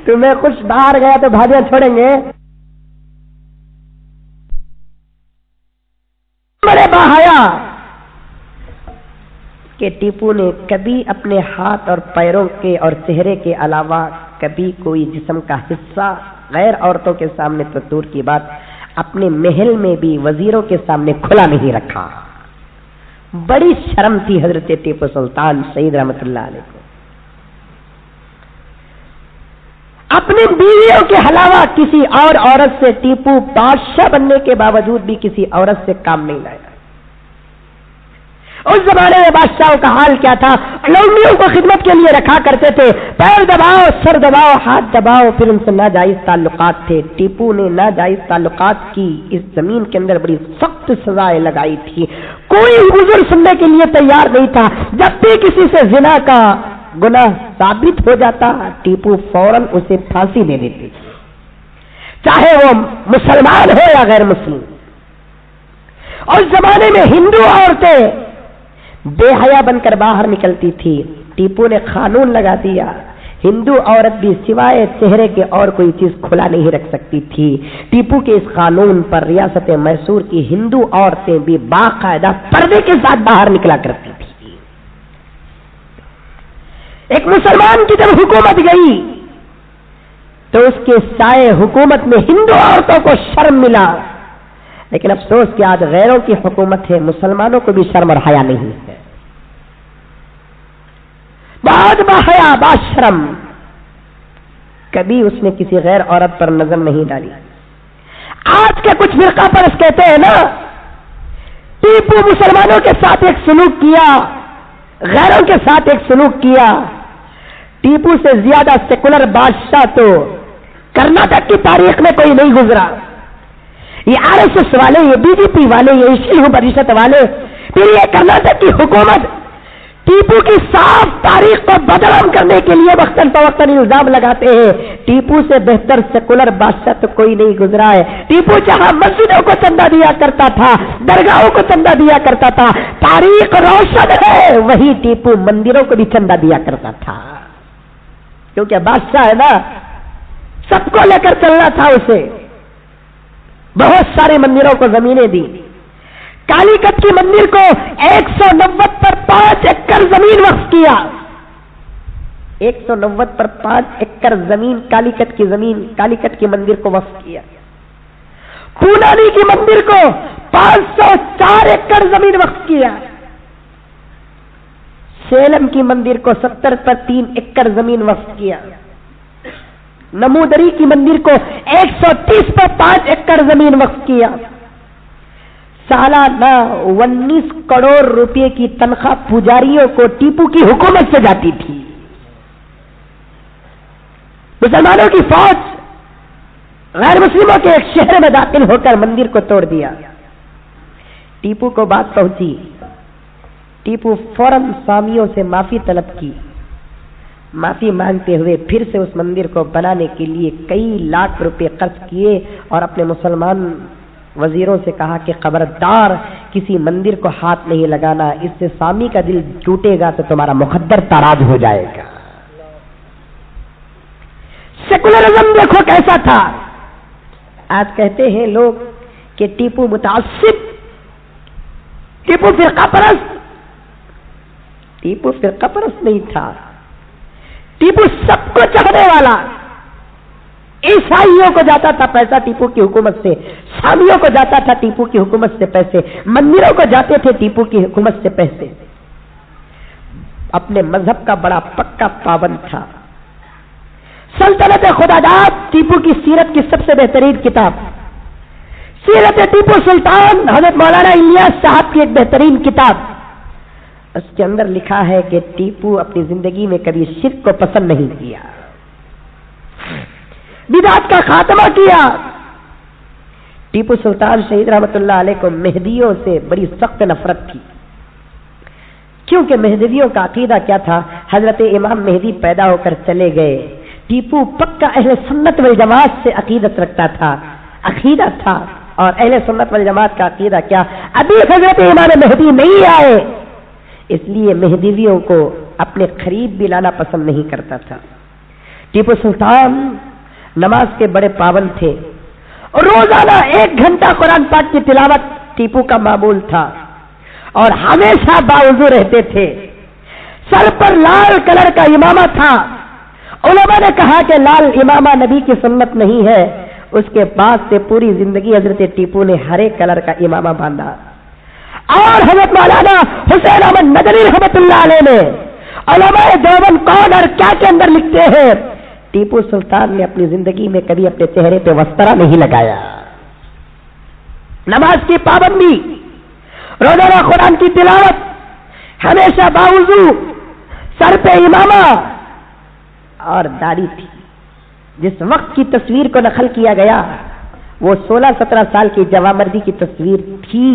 A: تمہیں خوش باہر گیا تو بھاجیاں چھوڑیں گے. بڑے بہایا کہ ٹیپو نے کبھی اپنے ہاتھ اور پیروں کے اور چہرے کے علاوہ کبھی کوئی جسم کا حصہ غیر عورتوں کے سامنے تو دور کی بات اپنے محل میں بھی وزیروں کے سامنے کھلا نہیں رکھا. بڑی شرم تھی حضرت ٹیپو سلطان شہید رحمت اللہ علیہ کو. اپنی بیویوں کے علاوہ کسی اور عورت سے ٹیپو بادشاہ بننے کے باوجود بھی کسی عورت سے کام نہیں لایا. اس زمانے میں بادشاہوں کا حال کیا تھا؟ لونڈیوں کو خدمت کے لیے رکھا کرتے تھے، پیر دباؤ، سر دباؤ، ہاتھ دباؤ، پھر ان سے ناجائز تعلقات تھے. ٹیپو نے ناجائز تعلقات کی اس زمین کے اندر بڑی سخت سزائیں لگائی تھی. کوئی عذر سننے کے لیے تیار نہیں تھا. جب بھی کسی سے زنا کا گناہ ثابت ہو جاتا ٹیپو فوراً اسے پھانسی دے دیتے، چاہے وہ مسلمان ہو یا غیر مسلم. اور اس زمانے میں ہندو عورتیں بے حیا بن کر باہر نکلتی تھی. ٹیپو نے قانون لگا دیا، ہندو عورت بھی سوائے چہرے کے اور کوئی چیز کھلا نہیں رکھ سکتی تھی. ٹیپو کے اس قانون پر ریاست میسور کی ہندو عورتیں بھی باقاعدہ پردے کے ساتھ باہر نکلا کرتی تھی. ایک مسلمان کی جب حکومت گئی تو اس کے سائے حکومت میں ہندو عورتوں کو شرم ملا. لیکن افسوس کہ آج غیروں کی حکومت ہے، مسلمانوں کو بھی شرم اور حیا نہیں ہے. بہت باحیا باشرم، کبھی اس نے کسی غیر عورت پر نظر نہیں ڈالی. آج کے کچھ فرقہ پرست کہتے ہیں نا ٹیپو مسلمانوں کے ساتھ ایک سلوک کیا، غیروں کے ساتھ ایک سلوک کیا. ٹیپو سے زیادہ سیکولر بادشاہ تو کرناٹک کی تاریخ میں کوئی نہیں گزرا. یہ آر ایس ایس والے، یہ بی جے پی والے، یہ شیو پریشد والے، پھر یہ کرناٹک کی حکومت ٹیپو کی صاف تاریخ کو بدنام کرنے کے لیے وقتاً فوقتاً الزام لگاتے ہیں. ٹیپو سے بہتر سیکولر بادشاہ تو کوئی نہیں گزرا ہے. ٹیپو جہاں مسجدوں کو چندہ دیا کرتا تھا، درگاہوں کو چندہ دیا کرتا تھا، تاریخ روشن ہے، وہی ٹیپو مندروں کو بھی چندہ دیا کرتا تھا. کیونکہ بادشاہ ہے نا، سب کو لے کر چلنا تھا اسے. بہت سارے مندروں کو زمینیں دی. کالی کٹ کی مندر کو 190 پر 5 ایکڑ زمین وقف کیا. 190 پر 5 ایکڑ زمین کالی کٹ کی زمین کالی کٹ کی مندر کو وقف کیا. پونانی کی مندر کو 504 ایکڑ زمین وقف کیا. سیلم کی مندر کو 70 پر 3 ایکڑ زمین وقف کیا. نمودری کی مندر کو 130 پر 5 ایکڑ زمین وقف کیا. سالانہ 19 کروڑ روپے کی تنخواہ پجاریوں کو ٹیپو کی حکومت سے جاتی تھی. مسلمانوں کی فوج غیر مسلموں کے ایک شہر میں داخل ہو کر مندر کو توڑ دیا. ٹیپو کو بات پہنچی. ٹیپو فوراً سامیوں سے معافی طلب کی. معافی مانگتے ہوئے پھر سے اس مندر کو بنانے کے لیے کئی لاکھ روپے خرچ کیے اور اپنے مسلمان وزیروں سے کہا کہ خبردار کسی مندر کو ہاتھ نہیں لگانا، اس سے سامی کا دل ٹوٹے گا تو تمہارا مقدر تاراج ہو جائے گا. سیکولرزم دیکھو کیسا تھا. آج کہتے ہیں لوگ کہ ٹیپو متعصب، ٹیپو فرقہ پرست. ٹیپو فرقہ پرست نہیں تھا. ٹیپو سب کو چاہنے والا. عیسائیوں کو جاتا تھا پیسہ ٹیپو کی حکومت سے، سامیوں کو جاتا تھا ٹیپو کی حکومت سے پیسے، مندروں کو جاتے تھے ٹیپو کی حکومت سے پیسے. اپنے مذہب کا بڑا پکا پابند تھا. سلطنت خداداد ٹیپو کی سیرت کی سب سے بہترین کتاب، سیرت ٹیپو سلطان حضرت مولانا الیاس صاحب کی ایک بہترین کتاب. اس کے اندر لکھا ہے کہ ٹیپو اپنی زندگی میں کبھی شرک کو پسند نہیں کیا، بدعت کا خاتمہ کیا. ٹیپو سلطان شہید رحمت اللہ علیہ کو مہدیوں سے بڑی سخت نفرت تھی. کیونکہ مہدویوں کا عقیدہ کیا تھا؟ حضرت امام مہدی پیدا ہو کر چلے گئے. ٹیپو پکا اہل سنت والجماعت سے عقیدت رکھتا تھا، عقیدہ تھا. اور اہل سنت والجماعت کا عقیدہ کیا؟ ابھی حضرت امام مہدی نہیں آئے، اس لیے مہدویوں کو اپنے قریب بھی لانا پسند نہیں کرتا تھا. ٹیپو سلطان نماز کے بڑے پابند تھے. روزانہ 1 گھنٹہ قرآن پاک کی تلاوت ٹیپو کا معمول تھا اور ہمیشہ باوضو رہتے تھے. سر پر لال کلر کا امامہ تھا. علماء نے کہا کہ لال امامہ نبی کی سنت نہیں ہے. اس کے بعد سے پوری زندگی حضرت ٹیپو نے ہرے کلر کا امامہ باندھا. اور حضرت مولانا حسین احمد ندوی رحمۃ اللہ علیہ نے علماء دیوبند کون اور کیا کے اندر لکھتے ہیں، ٹیپو سلطان نے اپنی زندگی میں کبھی اپنے چہرے پہ وسترا نہیں لگایا، نماز کی پابندی، روزانہ قرآن کی تلاوت، ہمیشہ باوضو، سر پہ امامہ اور داڑھی تھی۔ جس وقت کی تصویر کو نقل کیا گیا وہ 16-17 سال کی جوامردی کی تصویر تھی،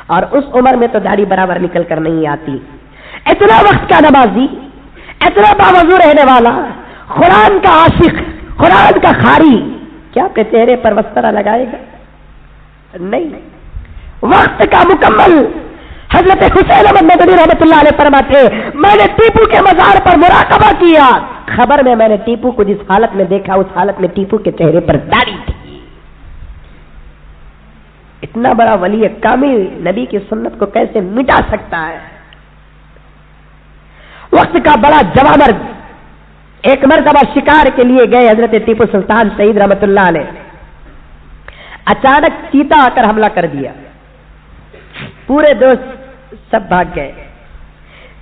A: اور اس عمر میں تو داڑھی برابر نکل کر نہیں آتی۔ اتنا وقت کا نمازی، اتنا باوضو رہنے والا، قرآن کا عاشق، قرآن کا قاری، کیا اپنے چہرے پر وسترا لگائے گا؟ نہیں۔ وقت کا مکمل حضرت حسین احمد ندوی رحمۃ اللہ علیہ فرماتے میں نے ٹیپو کے مزار پر مراقبہ کیا، خبر میں نے ٹیپو کو جس حالت میں دیکھا اس حالت میں ٹیپو کے چہرے پر داڑھی تھی۔ اتنا بڑا ولی کامل نبی کی سنت کو کیسے مٹا سکتا ہے؟ وقت کا بڑا جوامرد ایک مرتبہ شکار کے لیے گئے حضرت ٹیپو سلطان شہید رحمۃ اللہ علیہ، اچانک چیتا آ کر حملہ کر دیا، پورے دوست سب بھاگ گئے۔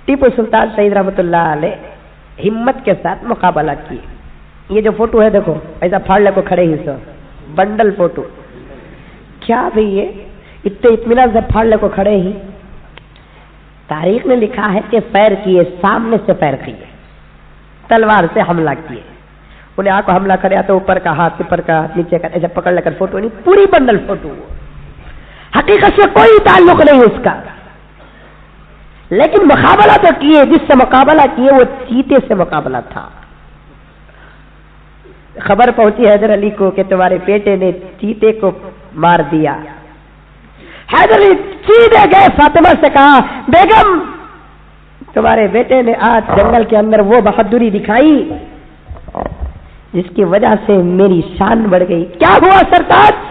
A: ٹیپو سلطان شہید رحمۃ اللہ علیہ ہمت کے ساتھ مقابلہ کیے۔ یہ جو فوٹو ہے دیکھو، ایسا پھاڑ لے کو کھڑے ہی سو بنڈل فوٹو، کیا بھئی یہ اتنے اطمینان سے پھاڑ لے کو کھڑے ہی؟ تاریخ نے لکھا ہے کہ فیر کیے، سامنے سے فیر کیے، تلوار سے حملہ کیے، انہیں آ کو حملہ کریا تو اوپر کا ہاتھ، اوپر کا ہاتھ، نیچے کا ایسا پکڑ لے کر فوٹو نہیں، پوری بنڈل فوٹو، حقیقت سے کوئی تعلق نہیں اس کا، لیکن مقابلہ تو کیے، جس سے مقابلہ کیے وہ چیتے سے مقابلہ تھا۔ خبر پہنچی حیدر علی کو کہ تمہارے بیٹے نے چیتے کو مار دیا۔ حیدر علی سیدھے گئے، فاطمہ سے کہا بیگم تمہارے بیٹے نے آج جنگل کے اندر وہ بہادری دکھائی جس کی وجہ سے میری شان بڑھ گئی، کیا ہوا سرتاج؟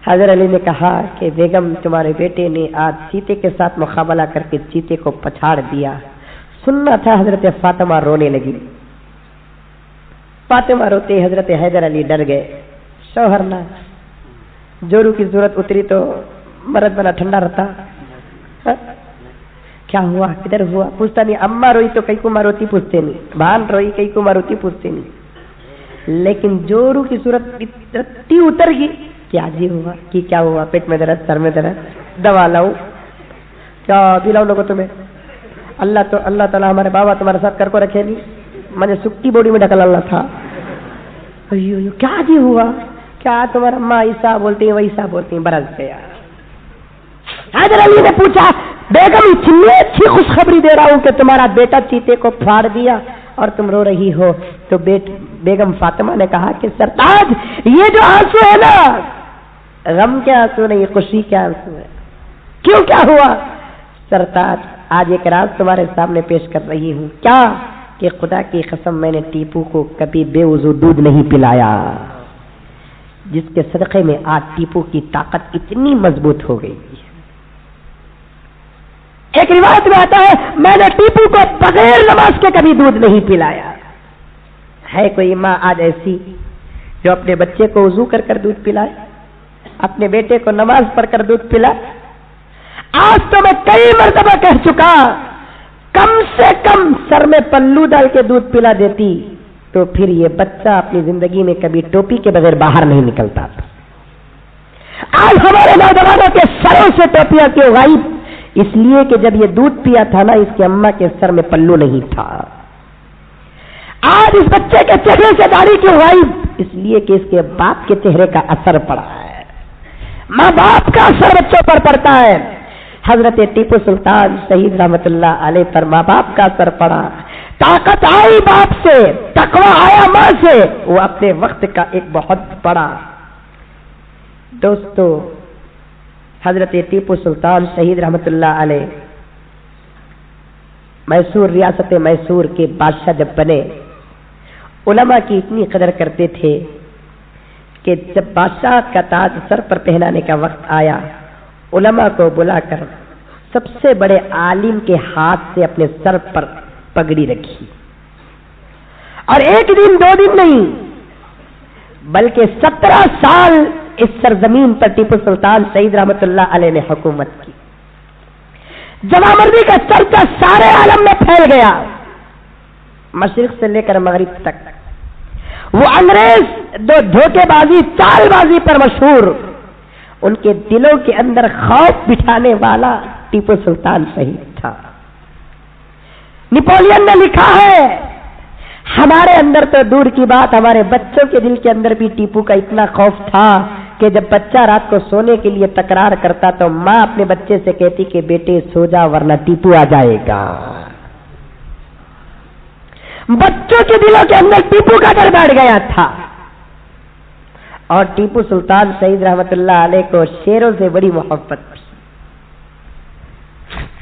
A: حیدر علی نے کہا کہ بیگم تمہارے بیٹے نے آج چیتے کے ساتھ مقابلہ کر کے چیتے کو پچھاڑ دیا۔ سننا تھا حضرت فاطمہ رونے لگی، فاطمہ روتے حضرت حیدر علی ڈر گئے، شوہر نہ، جورو کی ضرورت اتری تو مرد بنا ٹھنڈا رہتا، کیا ہوا کدھر ہوا پوچھتا نہیں، اماں روئی تو کئی کو ماروتی پوچھتے نہیں، بہن روئی کئی کو ماروتی پوچھتے نہیں، لیکن جورو کی صورت اتنی اتر گئی، کیا جی ہوا کہ کیا ہوا، پیٹ میں درد، سر میں درد، دوا لاؤں کیا دلاؤں لوگوں تمہیں؟ اللہ تعالیٰ ہمارے بابا تمہارے ساتھ کر کو رکھے نہیں، میں نے سکتی بوڈی میں ڈھکل اللہ تھا، کیا جی ہوا، کیا تمہارا ماں ایسا بولتی ہیں ویسا بولتی ہیں، برس گیا۔ حیدر علی نے پوچھا بیگم اتنی اچھی خوشخبری دے رہا ہوں کہ تمہارا بیٹا چیتے کو پھاڑ دیا اور تم رو رہی ہو، تو بیگم فاطمہ نے کہا کہ سرتاج یہ جو آنسو ہے نا، غم کے آنسو نہیں، خوشی کے آنسو ہے۔ کیوں، کیا ہوا؟ سرتاج آج ایک راز تمہارے سامنے پیش کر رہی ہوں، کیا کہ خدا کی قسم میں نے ٹیپو کو کبھی بے وضو دودھ نہیں پلایا، جس کے صدقے میں آج ٹیپو کی طاقت اتنی مضبوط ہو گئی۔ ایک روایت میں آتا ہے میں نے ٹیپو کو بغیر نماز کے کبھی دودھ نہیں پلایا۔ ہے کوئی ماں آج ایسی جو اپنے بچے کو وضو کر کر دودھ پلائے، اپنے بیٹے کو نماز پڑھ کر دودھ پلائے؟ آج تو میں کئی مرتبہ کہہ چکا، کم سے کم سر میں پلو ڈال کے دودھ پلا دیتی تو پھر یہ بچہ اپنی زندگی میں کبھی ٹوپی کے بغیر باہر نہیں نکلتا تھا۔ آج ہمارے نوجوانوں کے سروں سے ٹوپیاں کیوں غائب؟ اس لیے کہ جب یہ دودھ پیا تھا نا، اس کی اماں کے سر میں پلو نہیں تھا۔ آج اس بچے کے چہرے سے داڑھی کیوں غائب؟ اس لیے کہ اس کے باپ کے چہرے کا اثر پڑا ہے، ماں باپ کا اثر بچوں پر پڑتا ہے۔ حضرت ٹیپو سلطان شہید رحمت اللہ علیہ پر ماں باپ کا اثر پڑا، طاقت آئی باپ سے، تقویٰ آیا ماں سے، وہ اپنے وقت کا ایک بہت بڑا دوستو حضرت ٹیپو سلطان شہید رحمت اللہ علیہ میسور، ریاست میسور کے بادشاہ جب بنے، علماء کی اتنی قدر کرتے تھے کہ جب بادشاہ کا تاج سر پر پہنانے کا وقت آیا، علماء کو بلا کر سب سے بڑے عالم کے ہاتھ سے اپنے سر پر پگڑی رکھی، اور ایک دن دو دن نہیں بلکہ 17 سال اس سرزمین پر ٹیپو سلطان شہید رحمت اللہ علیہ نے حکومت کی. جوامردی کا چرچا سارے عالم میں پھیل گیا، مشرق سے لے کر مغرب تک. وہ انگریز دو دھوکے بازی چال بازی پر مشہور، ان کے دلوں کے اندر خوف بٹھانے والا ٹیپو سلطان شہید تھا. نپولین نے لکھا ہے ہمارے اندر تو دور کی بات، ہمارے بچوں کے دل کے اندر بھی ٹیپو کا اتنا خوف تھا کہ جب بچہ رات کو سونے کے لیے تکرار کرتا تو ماں اپنے بچے سے کہتی کہ بیٹے سو جا ورنہ ٹیپو آ جائے گا. بچوں کے دلوں کے اندر ٹیپو کا ڈر بیٹھ گیا تھا. اور ٹیپو سلطان شہید رحمت اللہ علیہ کو شیروں سے بڑی محبت تھی.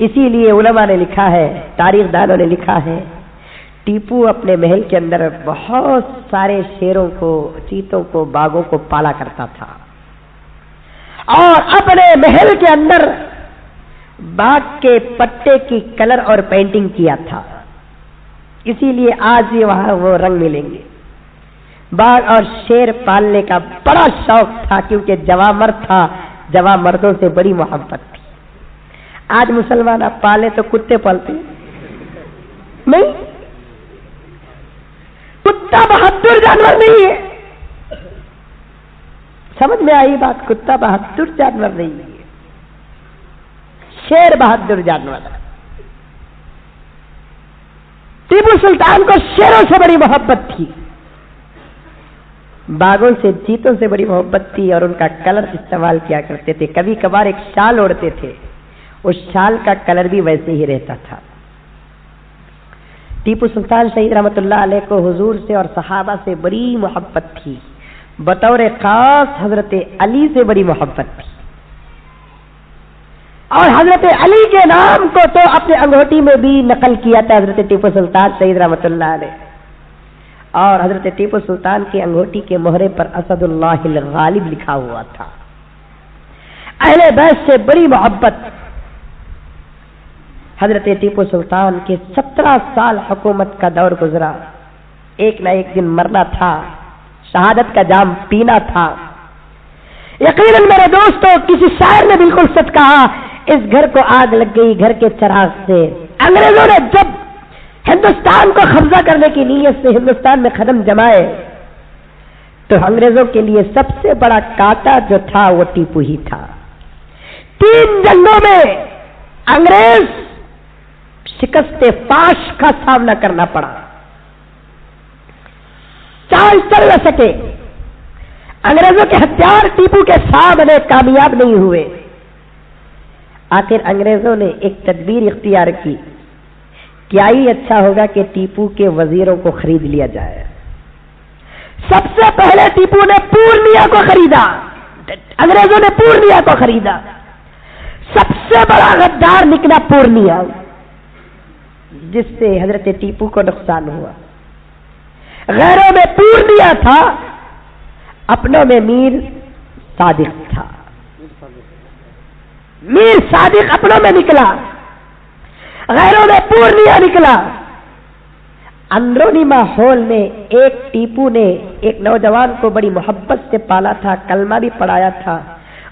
A: اسی لیے علماء نے لکھا ہے، تاریخ دانوں نے لکھا ہے، ٹیپو اپنے محل کے اندر بہت سارے شیروں کو، چیتوں کو، باغوں کو پالا کرتا تھا اور اپنے محل کے اندر باغ کے پتے کی کلر اور پینٹنگ کیا تھا. اسی لیے آج بھی وہاں وہ رنگ ملیں گے. باغ اور شیر پالنے کا بڑا شوق تھا کیونکہ جوان مرد تھا، جوان مردوں سے بڑی محبت تھی. آج مسلمان آپ پالے تو کتے پالتے نہیں. کتا بہادر جانور نہیں ہے، سمجھ میں آئی بات؟ کتا بہادر جانور نہیں ہے، شیر بہادر جانور ہے. ٹیپو سلطان کو شیروں سے بڑی محبت تھی، باغوں سے، چیتوں سے بڑی محبت تھی اور ان کا کلر استعمال کیا کرتے تھے. کبھی کبھار ایک شال اوڑھتے تھے، اس شال کا کلر بھی ویسے ہی رہتا تھا. ٹیپو سلطان شہید رحمت اللہ علیہ کو حضور سے اور صحابہ سے بڑی محبت تھی. بطور خاص حضرت علی سے بڑی محبت تھی اور حضرت علی کے نام کو تو اپنے انگوٹی میں بھی نقل کیا تھا حضرت ٹیپو سلطان شہید رحمت اللہ علیہ. اور حضرت ٹیپو سلطان کی انگوٹی کے مہرے پر اسد اللہ الغالب لکھا ہوا تھا. اہل بیت سے بڑی محبت. حضرت ٹیپو سلطان کے 17 سال حکومت کا دور گزرا. ایک نہ ایک دن مرنا تھا، شہادت کا جام پینا تھا. یقیناً میرے دوستو، کسی شاعر نے بالکل سچ کہا، اس گھر کو آگ لگ گئی گھر کے چراغ سے. انگریزوں نے جب ہندوستان کو قبضہ کرنے کی نیت سے ہندوستان میں قدم جمائے تو انگریزوں کے لیے سب سے بڑا کانٹا جو تھا وہ ٹیپو ہی تھا. 3 جنگوں میں انگریز شکست فاش کا سامنا کرنا پڑا، چال چل نہ سکے. انگریزوں کے ہتھیار ٹیپو کے سامنے کامیاب نہیں ہوئے. آخر انگریزوں نے ایک تدبیر اختیار کی، کیا ہی اچھا ہوگا کہ ٹیپو کے وزیروں کو خرید لیا جائے. سب سے پہلے ٹیپو نے پورنیا کو خریدا. انگریزوں نے پورنیا کو خریدا. سب سے بڑا غدار نکلا پورنیا، جس سے حضرت ٹیپو کو نقصان ہوا. غیروں میں پورنیا تھا، اپنوں میں میر صادق تھا. میر صادق اپنوں میں نکلا، غیروں میں پورنیا نکلا. اندرونی ماحول میں ایک ٹیپو نے ایک نوجوان کو بڑی محبت سے پالا تھا، کلمہ بھی پڑھایا تھا.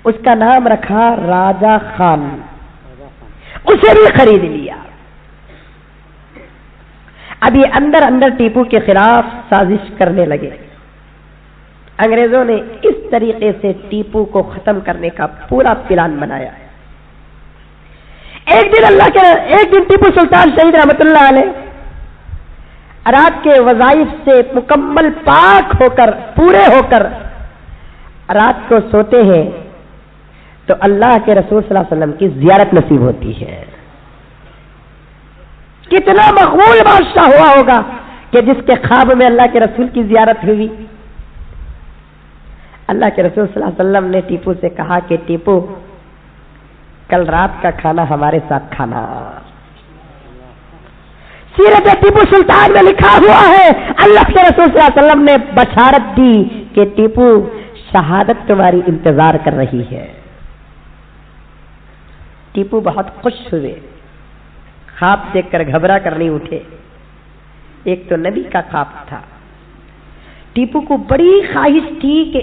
A: اس کا نام رکھا راجہ خان. اسے بھی خرید لیا. اب یہ اندر اندر ٹیپو کے خلاف سازش کرنے لگے. انگریزوں نے اس طریقے سے ٹیپو کو ختم کرنے کا پورا پلان بنایا. ایک دن ٹیپو سلطان شہید رحمت اللہ علیہ رات کے وظائف سے مکمل پاک ہو کر، پورے ہو کر رات کو سوتے ہیں تو اللہ کے رسول صلی اللہ علیہ وسلم کی زیارت نصیب ہوتی ہے. کتنا مقبول بادشاہ ہوا ہوگا کہ جس کے خواب میں اللہ کے رسول کی زیارت ہوئی. اللہ کے رسول صلی اللہ علیہ وسلم نے ٹیپو سے کہا کہ ٹیپو، کل رات کا کھانا ہمارے ساتھ کھانا. سیرت ٹیپو سلطان میں لکھا ہوا ہے اللہ کے رسول صلی اللہ علیہ وسلم نے بشارت دی کہ ٹیپو، شہادت تمہاری انتظار کر رہی ہے. ٹیپو بہت خوش ہوئے، خواب دیکھ کر گھبرا کر نہیں اٹھے. ایک تو نبی کا خواب تھا. ٹیپو کو بڑی خواہش تھی کہ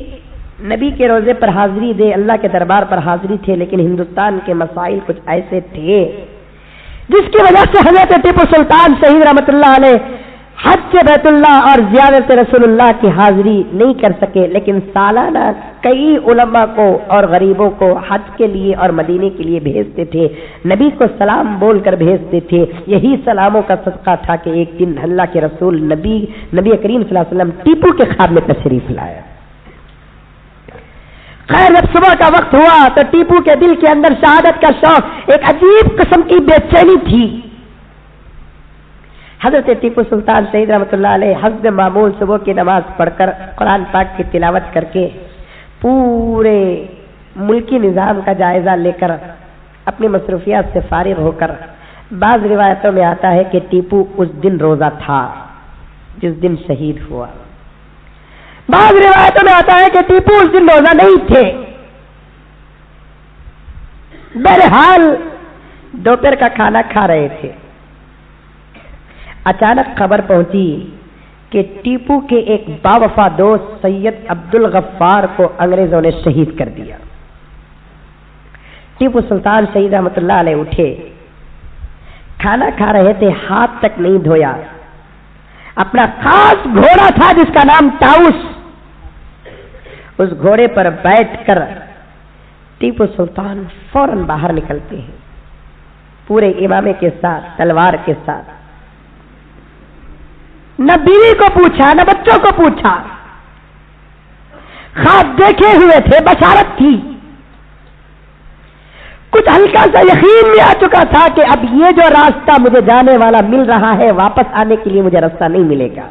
A: نبی کے روزے پر حاضری دے، اللہ کے دربار پر حاضری تھے، لیکن ہندوستان کے مسائل کچھ ایسے تھے جس کی وجہ سے حضرت ٹیپو سلطان شہید رحمۃ اللہ علیہ حج بیت اللہ اور زیارت رسول اللہ کی حاضری نہیں کر سکے، لیکن سالانہ کئی علماء کو اور غریبوں کو حج کے لیے اور مدینے کے لیے بھیجتے تھے، نبی کو سلام بول کر بھیجتے تھے۔ یہی سلاموں کا صدقہ تھا کہ ایک دن اللہ کے رسول نبی کریم صلی اللہ علیہ وسلم ٹیپو کے خواب میں تشریف لائے۔ خیر جب صبح کا وقت ہوا تو ٹیپو کے دل کے اندر شہادت کا شوق، ایک عجیب قسم کی بے چینی تھی۔ حضرت ٹیپو سلطان شہید رحمۃ اللہ علیہ حسب معمول صبح کی نماز پڑھ کر قرآن پاک کی تلاوت کر کے پورے ملکی نظام کا جائزہ لے کر اپنی مصروفیات سے فارغ ہو کر، بعض روایتوں میں آتا ہے کہ ٹیپو اس دن روزہ تھا جس دن شہید ہوا، بعض روایتوں میں آتا ہے کہ ٹیپو اس دن روزہ نہیں تھے۔ بہرحال دوپہر کا کھانا کھا رہے تھے، اچانک خبر پہنچی کہ ٹیپو کے ایک باوفا دوست سید عبد الغفار کو انگریزوں نے شہید کر دیا۔ ٹیپو سلطان شہید رحمۃ اللہ علیہ اٹھے، کھانا کھا رہے تھے، ہاتھ تک نہیں دھویا، اپنا خاص گھوڑا تھا جس کا نام ٹاؤس، اس گھوڑے پر بیٹھ کر ٹیپو سلطان فوراً باہر نکلتے ہیں، پورے امامے کے ساتھ، تلوار کے ساتھ۔ نہ بیوی کو پوچھا نہ بچوں کو پوچھا، خواب دیکھے ہوئے تھے، بشارت تھی، کچھ ہلکا سا یقین میں آ چکا تھا کہ اب یہ جو راستہ مجھے جانے والا مل رہا ہے، واپس آنے کے لیے مجھے راستہ نہیں ملے گا۔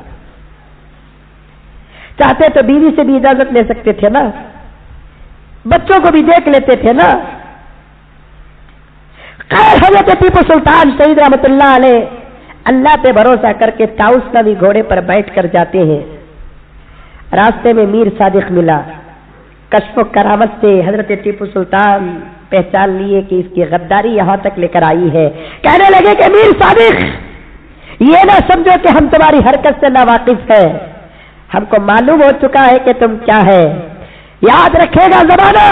A: چاہتے تو بیوی سے بھی اجازت لے سکتے تھے نا، بچوں کو بھی دیکھ لیتے تھے نا۔ خیر حضرت ٹیپو سلطان شہید رحمۃ اللہ علیہ اللہ پہ بھروسہ کر کے ٹاؤس نوی گھوڑے پر بیٹھ کر جاتے ہیں۔ راستے میں میر صادق ملا، کشف و کرامت سے حضرت ٹیپو سلطان پہچان لیے کہ اس کی غداری یہاں تک لے کر آئی ہے۔ کہنے لگے کہ میر صادق، یہ نہ سمجھو کہ ہم تمہاری حرکت سے ناواقف ہیں، ہم کو معلوم ہو چکا ہے کہ تم کیا ہے۔ یاد رکھے گا زمانہ،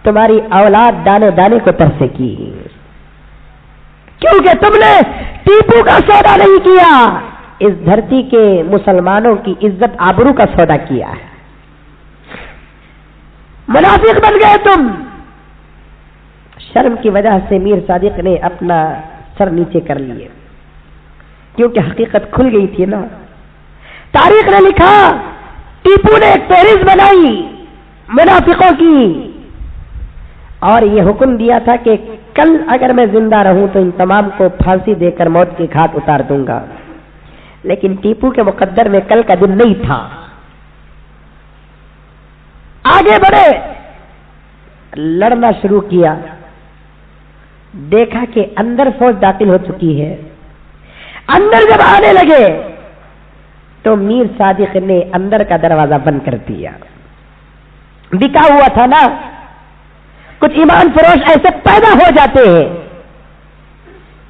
A: تمہاری اولاد دانے دانے کو ترسے کی، کیونکہ تم نے ٹیپو کا سودا نہیں کیا، اس دھرتی کے مسلمانوں کی عزت آبرو کا سودا کیا ہے۔ منافق بن گئے تم۔ شرم کی وجہ سے میر صادق نے اپنا سر نیچے کر لیے، کیونکہ حقیقت کھل گئی تھی نا۔ تاریخ نے لکھا ٹیپو نے ایک فہرست بنائی منافقوں کی اور یہ حکم دیا تھا کہ کل اگر میں زندہ رہوں تو ان تمام کو پھانسی دے کر موت کی گھاٹ اتار دوں گا، لیکن ٹیپو کے مقدر میں کل کا دن نہیں تھا۔ آگے بڑھے، لڑنا شروع کیا، دیکھا کہ اندر فوج داخل ہو چکی ہے۔ اندر جب آنے لگے تو میر صادق نے اندر کا دروازہ بند کر دیا۔ بکا ہوا تھا نا، کچھ ایمان فروش ایسے پیدا ہو جاتے ہیں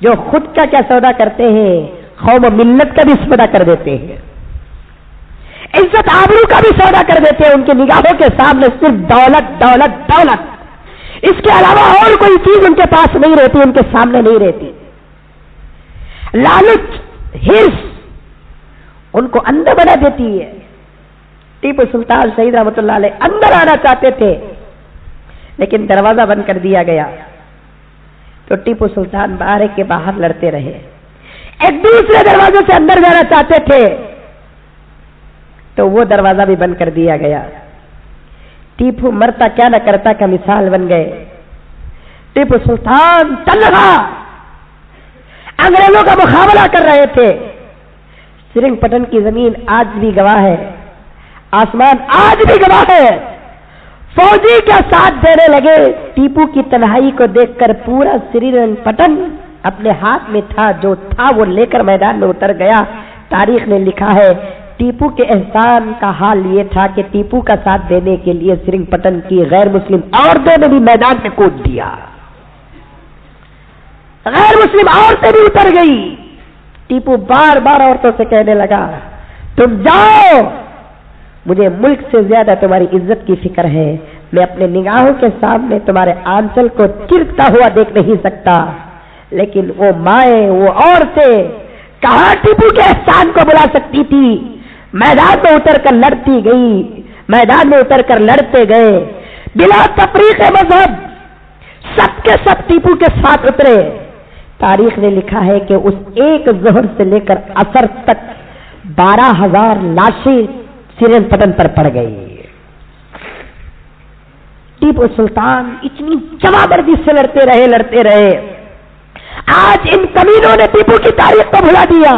A: جو خود کا کیا سودا کرتے ہیں، قوم و ملت کا بھی سودا کر دیتے ہیں، عزت آبرو کا بھی سودا کر دیتے ہیں۔ ان کی نگاہوں کے سامنے صرف دولت دولت دولت، اس کے علاوہ اور کوئی چیز ان کے پاس نہیں رہتی، ان کے سامنے نہیں رہتی۔ لالچ، ہرس ان کو اندر بنا دیتی ہے۔ ٹیپو سلطان شہید رحمۃ اللہ علیہ اندر آنا چاہتے تھے لیکن دروازہ بند کر دیا گیا، تو ٹیپو سلطان بارے کے باہر لڑتے رہے۔ ایک دوسرے دروازے سے اندر جانا چاہتے تھے تو وہ دروازہ بھی بند کر دیا گیا۔ ٹیپو مرتا کیا نہ کرتا کا مثال بن گئے۔ ٹیپو سلطان چل رہا، انگریزوں کا مقابلہ کر رہے تھے۔ سرنگ پٹن کی زمین آج بھی گواہ ہے، آسمان آج بھی گواہ ہے۔ فوجی کا ساتھ دینے لگے، ٹیپو کی تنہائی کو دیکھ کر پورا سرنگ پٹن اپنے ہاتھ میں تھا، جو تھا وہ لے کر میدان میں اتر گیا۔ تاریخ نے لکھا ہے ٹیپو کے احسان کا حال یہ تھا کہ ٹیپو کا ساتھ دینے کے لیے سرنگ پٹن کی غیر مسلم عورتوں نے بھی میدان میں کود دیا، غیر مسلم عورتیں بھی اتر گئی۔ ٹیپو بار بار عورتوں سے کہنے لگا تم جاؤ مجھے ملک سے زیادہ تمہاری عزت کی فکر ہے. میں اپنے نگاہوں کے سامنے تمہارے آنچل کو چرتا ہوا دیکھ نہیں سکتا. لیکن وہ مائیں، وہ عورتیں کہاں ٹیپو کے احسان کو بلا سکتی تھی؟ میدان میں اتر کر لڑتی گئی، میدان میں اتر کر لڑتے گئے بلا تفریق مذہب. سب کے سب ٹیپو کے ساتھ اترے. تاریخ نے لکھا ہے کہ اس ایک ظہر سے لے کر عصر تک 12,000 لاشیں سرین پتن پر پڑ گئی. ٹیپو سلطان اتنی جمامردی سے لڑتے رہے. آج ان کمینوں نے ٹیپو کی تاریخ کو بھلا دیا،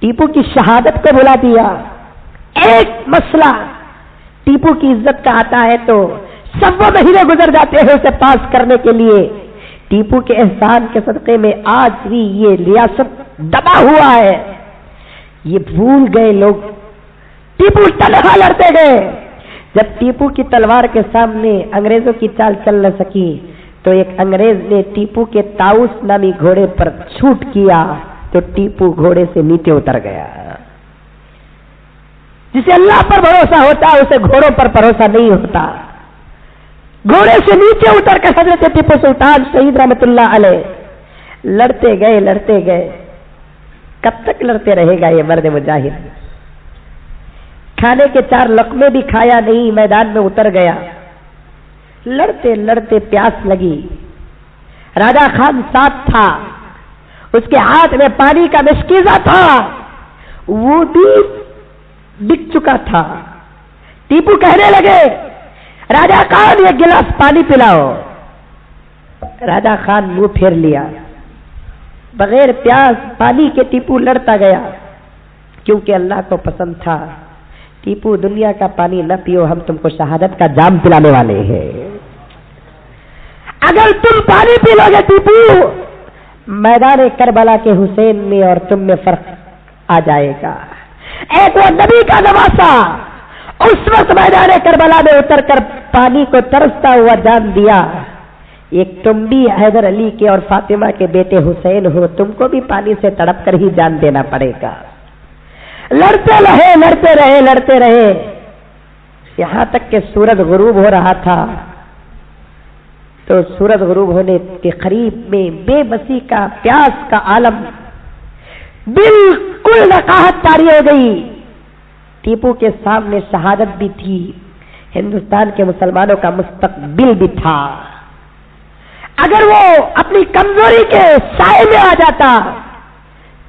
A: ٹیپو کی شہادت کو بھلا دیا. ایک مسئلہ ٹیپو کی عزت کا آتا ہے تو سب وہ مہینے گزر جاتے ہیں اسے پاس کرنے کے لیے. ٹیپو کے احسان کے صدقے میں آج بھی یہ ریاست دبا ہوا ہے. یہ بھول گئے لوگ. ٹیپو تنہا لڑتے گئے. جب ٹیپو کی تلوار کے سامنے انگریزوں کی چال چل نہ سکی تو ایک انگریز نے ٹیپو کے طاؤس نامی گھوڑے پر چھوٹ کیا تو ٹیپو گھوڑے سے نیچے اتر گیا. جسے اللہ پر بھروسہ ہوتا ہے اسے گھوڑوں پر بھروسہ نہیں ہوتا. گھوڑے سے نیچے اتر کر حضرت ٹیپو سلطان شہید رحمت اللہ علیہ لڑتے گئے. کب تک لڑتے رہے گا یہ مرد مجاہد؟ کھانے کے 4 لقمے بھی کھایا نہیں، میدان میں اتر گیا. لڑتے پیاس لگی. راجہ خان ساتھ تھا، اس کے ہاتھ میں پانی کا مشکیزہ تھا، وہ بھی بک چکا تھا. ٹیپو کہنے لگے راجہ خان یہ گلاس پانی پلاؤ. راجہ خان منہ پھیر لیا. بغیر پیاس پانی کے ٹیپو لڑتا گیا کیونکہ اللہ کو پسند تھا. ٹیپو دنیا کا پانی نہ پیو، ہم تم کو شہادت کا جام پلانے والے ہیں. اگر تم پانی پی لو گے ٹیپو، میدان کربلا کے حسین میں اور تم میں فرق آ جائے گا. ایک وہ نبی کا نواسا اس وقت میدان کربلا میں اتر کر پانی کو ترستا ہوا جان دیا. ایک تم بھی حیدر علی کے اور فاطمہ کے بیٹے حسین ہو، تم کو بھی پانی سے تڑپ کر ہی جان دینا پڑے گا. لڑتے رہے یہاں تک کہ سورج غروب ہو رہا تھا. تو سورج غروب ہونے کے قریب میں بے بسی کا، پیاس کا عالم، بالکل نقاہت طاری ہو گئی. ٹیپو کے سامنے شہادت بھی تھی، ہندوستان کے مسلمانوں کا مستقبل بھی تھا. اگر وہ اپنی کمزوری کے سائے میں آ جاتا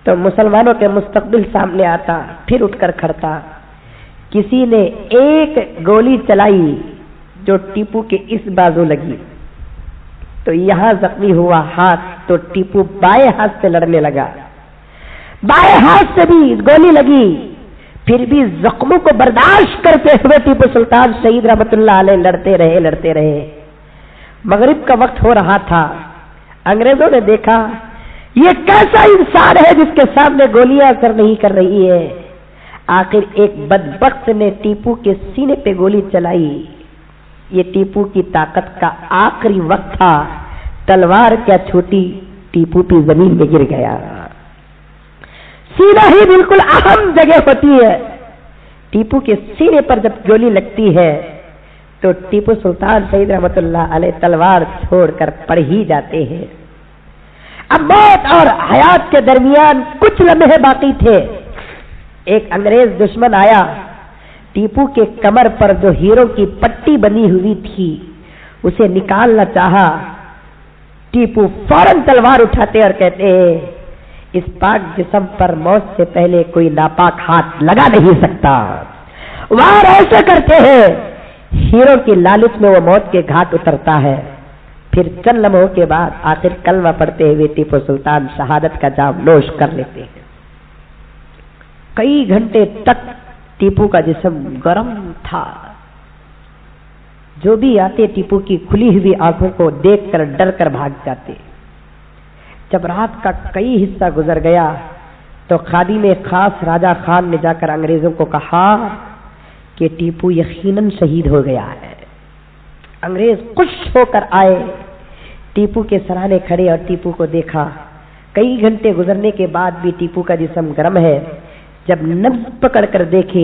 A: تو مسلمانوں کے مستقبل سامنے آتا، پھر اٹھ کر کھڑتا. کسی نے ایک گولی چلائی جو ٹیپو کے اس بازو لگی تو یہاں زخمی ہوا ہاتھ، تو ٹیپو بائیں ہاتھ سے لڑنے لگا. بائیں ہاتھ سے بھی گولی لگی، پھر بھی زخموں کو برداشت کرتے ہوئے ٹیپو سلطان شہید رحمت اللہ علیہ لڑتے رہے. مغرب کا وقت ہو رہا تھا. انگریزوں نے دیکھا یہ کیسا انسان ہے جس کے سامنے گولیاں اثر نہیں کر رہی ہے. آخر ایک بدبخت نے ٹیپو کے سینے پہ گولی چلائی. یہ ٹیپو کی طاقت کا آخری وقت تھا. تلوار کیا چھوٹی، ٹیپو بھی زمین میں گر گیا. سینہ ہی بالکل اہم جگہ ہوتی ہے. ٹیپو کے سینے پر جب گولی لگتی ہے تو ٹیپو سلطان شہید رحمت اللہ علیہ تلوار چھوڑ کر پڑ ہی جاتے ہیں. اب موت اور حیات کے درمیان کچھ لمحے باقی تھے. ایک انگریز دشمن آیا. ٹیپو کے کمر پر جو ہیروں کی پٹی بنی ہوئی تھی اسے نکالنا چاہا. ٹیپو فوراً تلوار اٹھاتے اور کہتے ہیں اس پاک جسم پر موت سے پہلے کوئی ناپاک ہاتھ لگا نہیں سکتا. وار ایسے کرتے ہیں. ہیروں کی لالچ میں وہ موت کے گھاٹ اترتا ہے. پھر چند لمحوں کے بعد آخر کلمہ پڑھتے ہوئے ٹیپو سلطان شہادت کا جام نوش کر لیتے ہیں. کئی گھنٹے تک ٹیپو کا جسم گرم تھا. جو بھی آتے ٹیپو کی کھلی ہوئی آنکھوں کو دیکھ کر ڈر کر بھاگ جاتے. جب رات کا کئی حصہ گزر گیا تو خادم خاص راجہ خان نے جا کر انگریزوں کو کہا کہ ٹیپو یقیناً شہید ہو گیا ہے. انگریز خوش ہو کر آئے، ٹیپو کے سرانے کھڑے اور ٹیپو کو دیکھا. کئی گھنٹے گزرنے کے بعد بھی ٹیپو کا جسم گرم ہے. جب نبض پکڑ کر دیکھے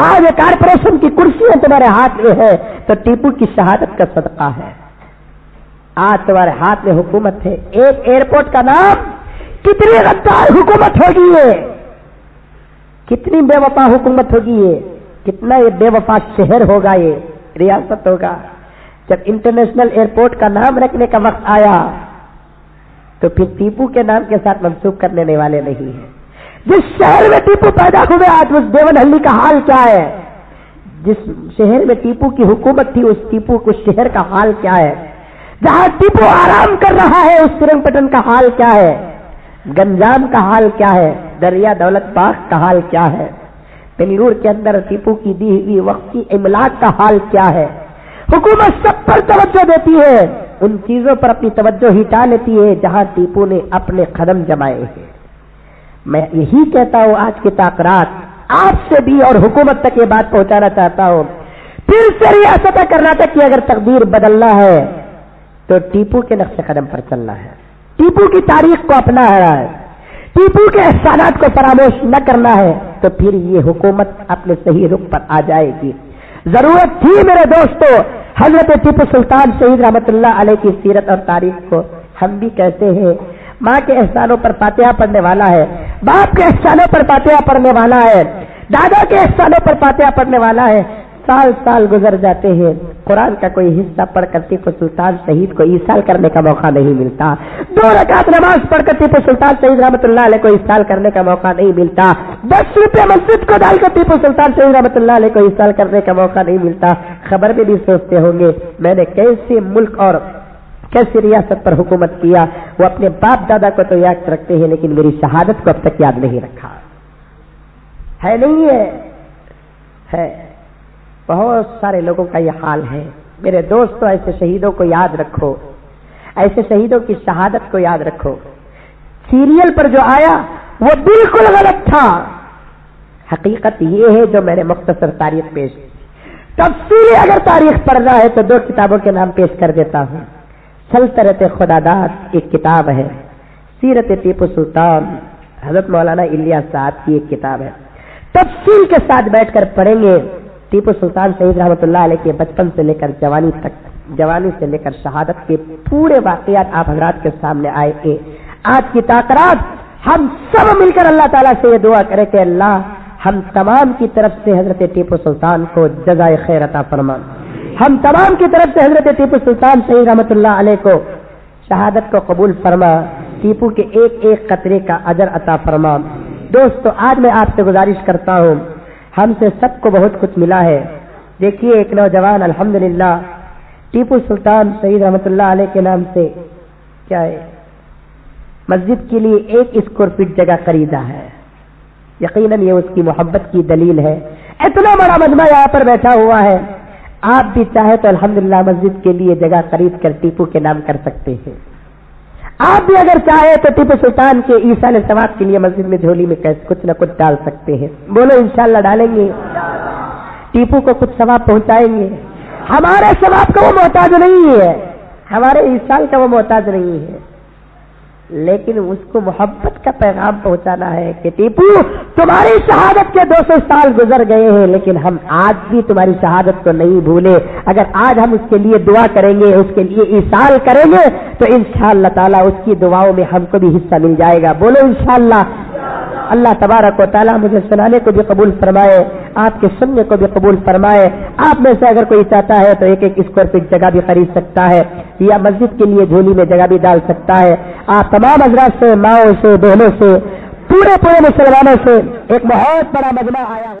A: آج کارپوریشن کی کرسیاں تمہارے ہاتھ میں ہے تو ٹیپو کی شہادت کا صدقہ ہے. آج تمہارے ہاتھ میں حکومت ہے. ایک ایئرپورٹ کا نام کتنی غدار حکومت ہوگی یہ, کتنی بے وفا حکومت ہوگی یہ, کتنا یہ بے وفا شہر ہوگا, یہ ریاست ہوگا. جب انٹرنیشنل ایئرپورٹ کا نام رکھنے کا وقت آیا تو پھر ٹیپو کے نام کے ساتھ منسوخ کرنے والے نہیں ہیں. جس شہر میں ٹیپو پیدا ہوئے آج اس دیونہلی کا حال کیا ہے, جس شہر میں ٹیپو کی حکومت تھی اس ٹیپو کو شہر کا حال کیا ہے, جہاں ٹیپو آرام کر رہا ہے اس سرنگ پٹن کا حال کیا ہے, گنجام کا حال کیا ہے, دریا دولت باغ کا حال کیا ہے, بنگلور کے اندر ٹیپو کی دی ہوئی وقت کی املاک کا حال کیا ہے. حکومت سب پر توجہ دیتی ہے, ان چیزوں پر اپنی توجہ ہٹا لیتی ہے جہاں ٹیپو نے اپنے قدم جمائے ہیں. میں یہی کہتا ہوں آج کی تقریر آپ سے بھی اور حکومت تک یہ بات پہنچانا چاہتا ہوں, پھر سے ریاست کرناٹک کی اگر تقدیر بدلنا ہے تو ٹیپو کے نقش قدم پر چلنا ہے, ٹیپو کی تاریخ کو اپنانا ہے, ٹیپو کے احسانات کو فراموش نہ کرنا ہے, تو پھر یہ حکومت اپنے صحیح رخ پر آ جائے گی. ضرورت تھی میرے دوستو حضرت ٹیپو سلطان شہید رحمت اللہ علیہ کی سیرت اور تاریخ کو. ہم بھی کہتے ہیں ماں کے احسانوں پر فاتحہ پڑھنے والا ہے, باپ کے احسانوں پر فاتحہ پڑھنے والا ہے, دادا کے احسانوں پر فاتحہ پڑھنے والا ہے. سال سال گزر جاتے ہیں, قرآن کا کوئی حصہ پڑھ کر ٹیپو سلطان شہید کو ایصال کرنے کا موقع نہیں ملتا. 2 رکعت نماز پڑھ کر ٹیپو سلطان شہید رحمت اللہ علیہ کو ایصال کرنے کا موقع نہیں ملتا. 10 روپے مسجد کو ڈال کر ٹیپو سلطان شہید رحمت اللہ علیہ کو ایصال کرنے کا موقع نہیں ملتا. خبر میں بھی سوچتے ہوں گے میں نے کیسے ملک اور کیسی ریاست پر حکومت کیا. وہ اپنے باپ دادا کو تو یاد رکھتے ہیں لیکن میری شہادت کو اب تک یاد نہیں رکھا ہے. نہیں ہے. بہت سارے لوگوں کا یہ حال ہے. میرے دوستو ایسے شہیدوں کو یاد رکھو, ایسے شہیدوں کی شہادت کو یاد رکھو. سیریل پر جو آیا وہ بالکل غلط تھا. حقیقت یہ ہے جو میں نے مختصر تاریخ پیش کی. تفصیلی اگر تاریخ پڑھنا ہے تو 2 کتابوں کے نام پیش کر دیتا ہوں. سلطنت خداداد ایک کتاب ہے, سیرت ٹیپو سلطان حضرت مولانا الیاس صاحب کی ایک کتاب ہے. تفصیل کے ساتھ بیٹھ کر پڑھیں گے ٹیپو سلطان شہید رحمت اللہ علیہ کے بچپن سے لے کر جوانی تک, جوانی سے لے کر شہادت کے پورے واقعات آپ حضرات کے سامنے آئے گے. آج کی تقریر ہم سب مل کر اللہ تعالیٰ سے یہ دعا کریں کہ اللہ ہم تمام کی طرف سے حضرت ٹیپو سلطان کو جزائے خیر عطا فرما. ہم تمام کی طرف سے حضرت ٹیپو سلطان شہید رحمت اللہ علیہ کو شہادت کو قبول فرما. ٹیپو کے ایک ایک قطرے کا اجر عطا فرما. دوستو آج میں آپ سے گزارش کرتا ہوں, ہم سے سب کو بہت کچھ ملا ہے. دیکھیے ایک نوجوان الحمدللہ ٹیپو سلطان شہید رحمت اللہ علیہ کے نام سے کیا ہے مسجد کے لیے 1 اسکوائر فٹ جگہ خریدا ہے. یقیناً یہ اس کی محبت کی دلیل ہے. اتنا بڑا مجمع یہاں پر بیٹھا ہوا ہے. آپ بھی چاہے تو الحمدللہ مسجد کے لیے جگہ خرید کر ٹیپو کے نام کر سکتے ہیں. آپ بھی اگر چاہے تو ٹیپو سلطان کے ایصال ثواب کے لیے مسجد میں جھولی میں کچھ نہ کچھ ڈال سکتے ہیں. بولو انشاءاللہ ڈالیں گے. ٹیپو کو کچھ ثواب پہنچائیں گے. ہمارے ثواب کا وہ محتاج نہیں ہے, ہمارے ایصال کا وہ محتاج نہیں ہے, لیکن اس کو محبت کا پیغام پہنچانا ہے کہ ٹیپو تمہاری شہادت کے 200 سال گزر گئے ہیں لیکن ہم آج بھی تمہاری شہادت کو نہیں بھولے. اگر آج ہم اس کے لیے دعا کریں گے, اس کے لیے ایصال کریں گے تو انشاءاللہ تعالیٰ اس کی دعاؤں میں ہم کو بھی حصہ مل جائے گا. بولو انشاءاللہ. اللہ تبارک و تعالیٰ مجھے سنانے کو بھی قبول فرمائے, آپ کے سننے کو بھی قبول فرمائے. آپ میں سے اگر کوئی چاہتا ہے تو 1 اسکوائر فٹ جگہ بھی خرید سکتا ہے یا مسجد کے لیے جھولی میں جگہ بھی ڈال سکتا ہے. آپ تمام حضرات سے, ماؤں سے, بہنوں سے, پورے مسلمانوں سے ایک بہت بڑا مجمع آیا.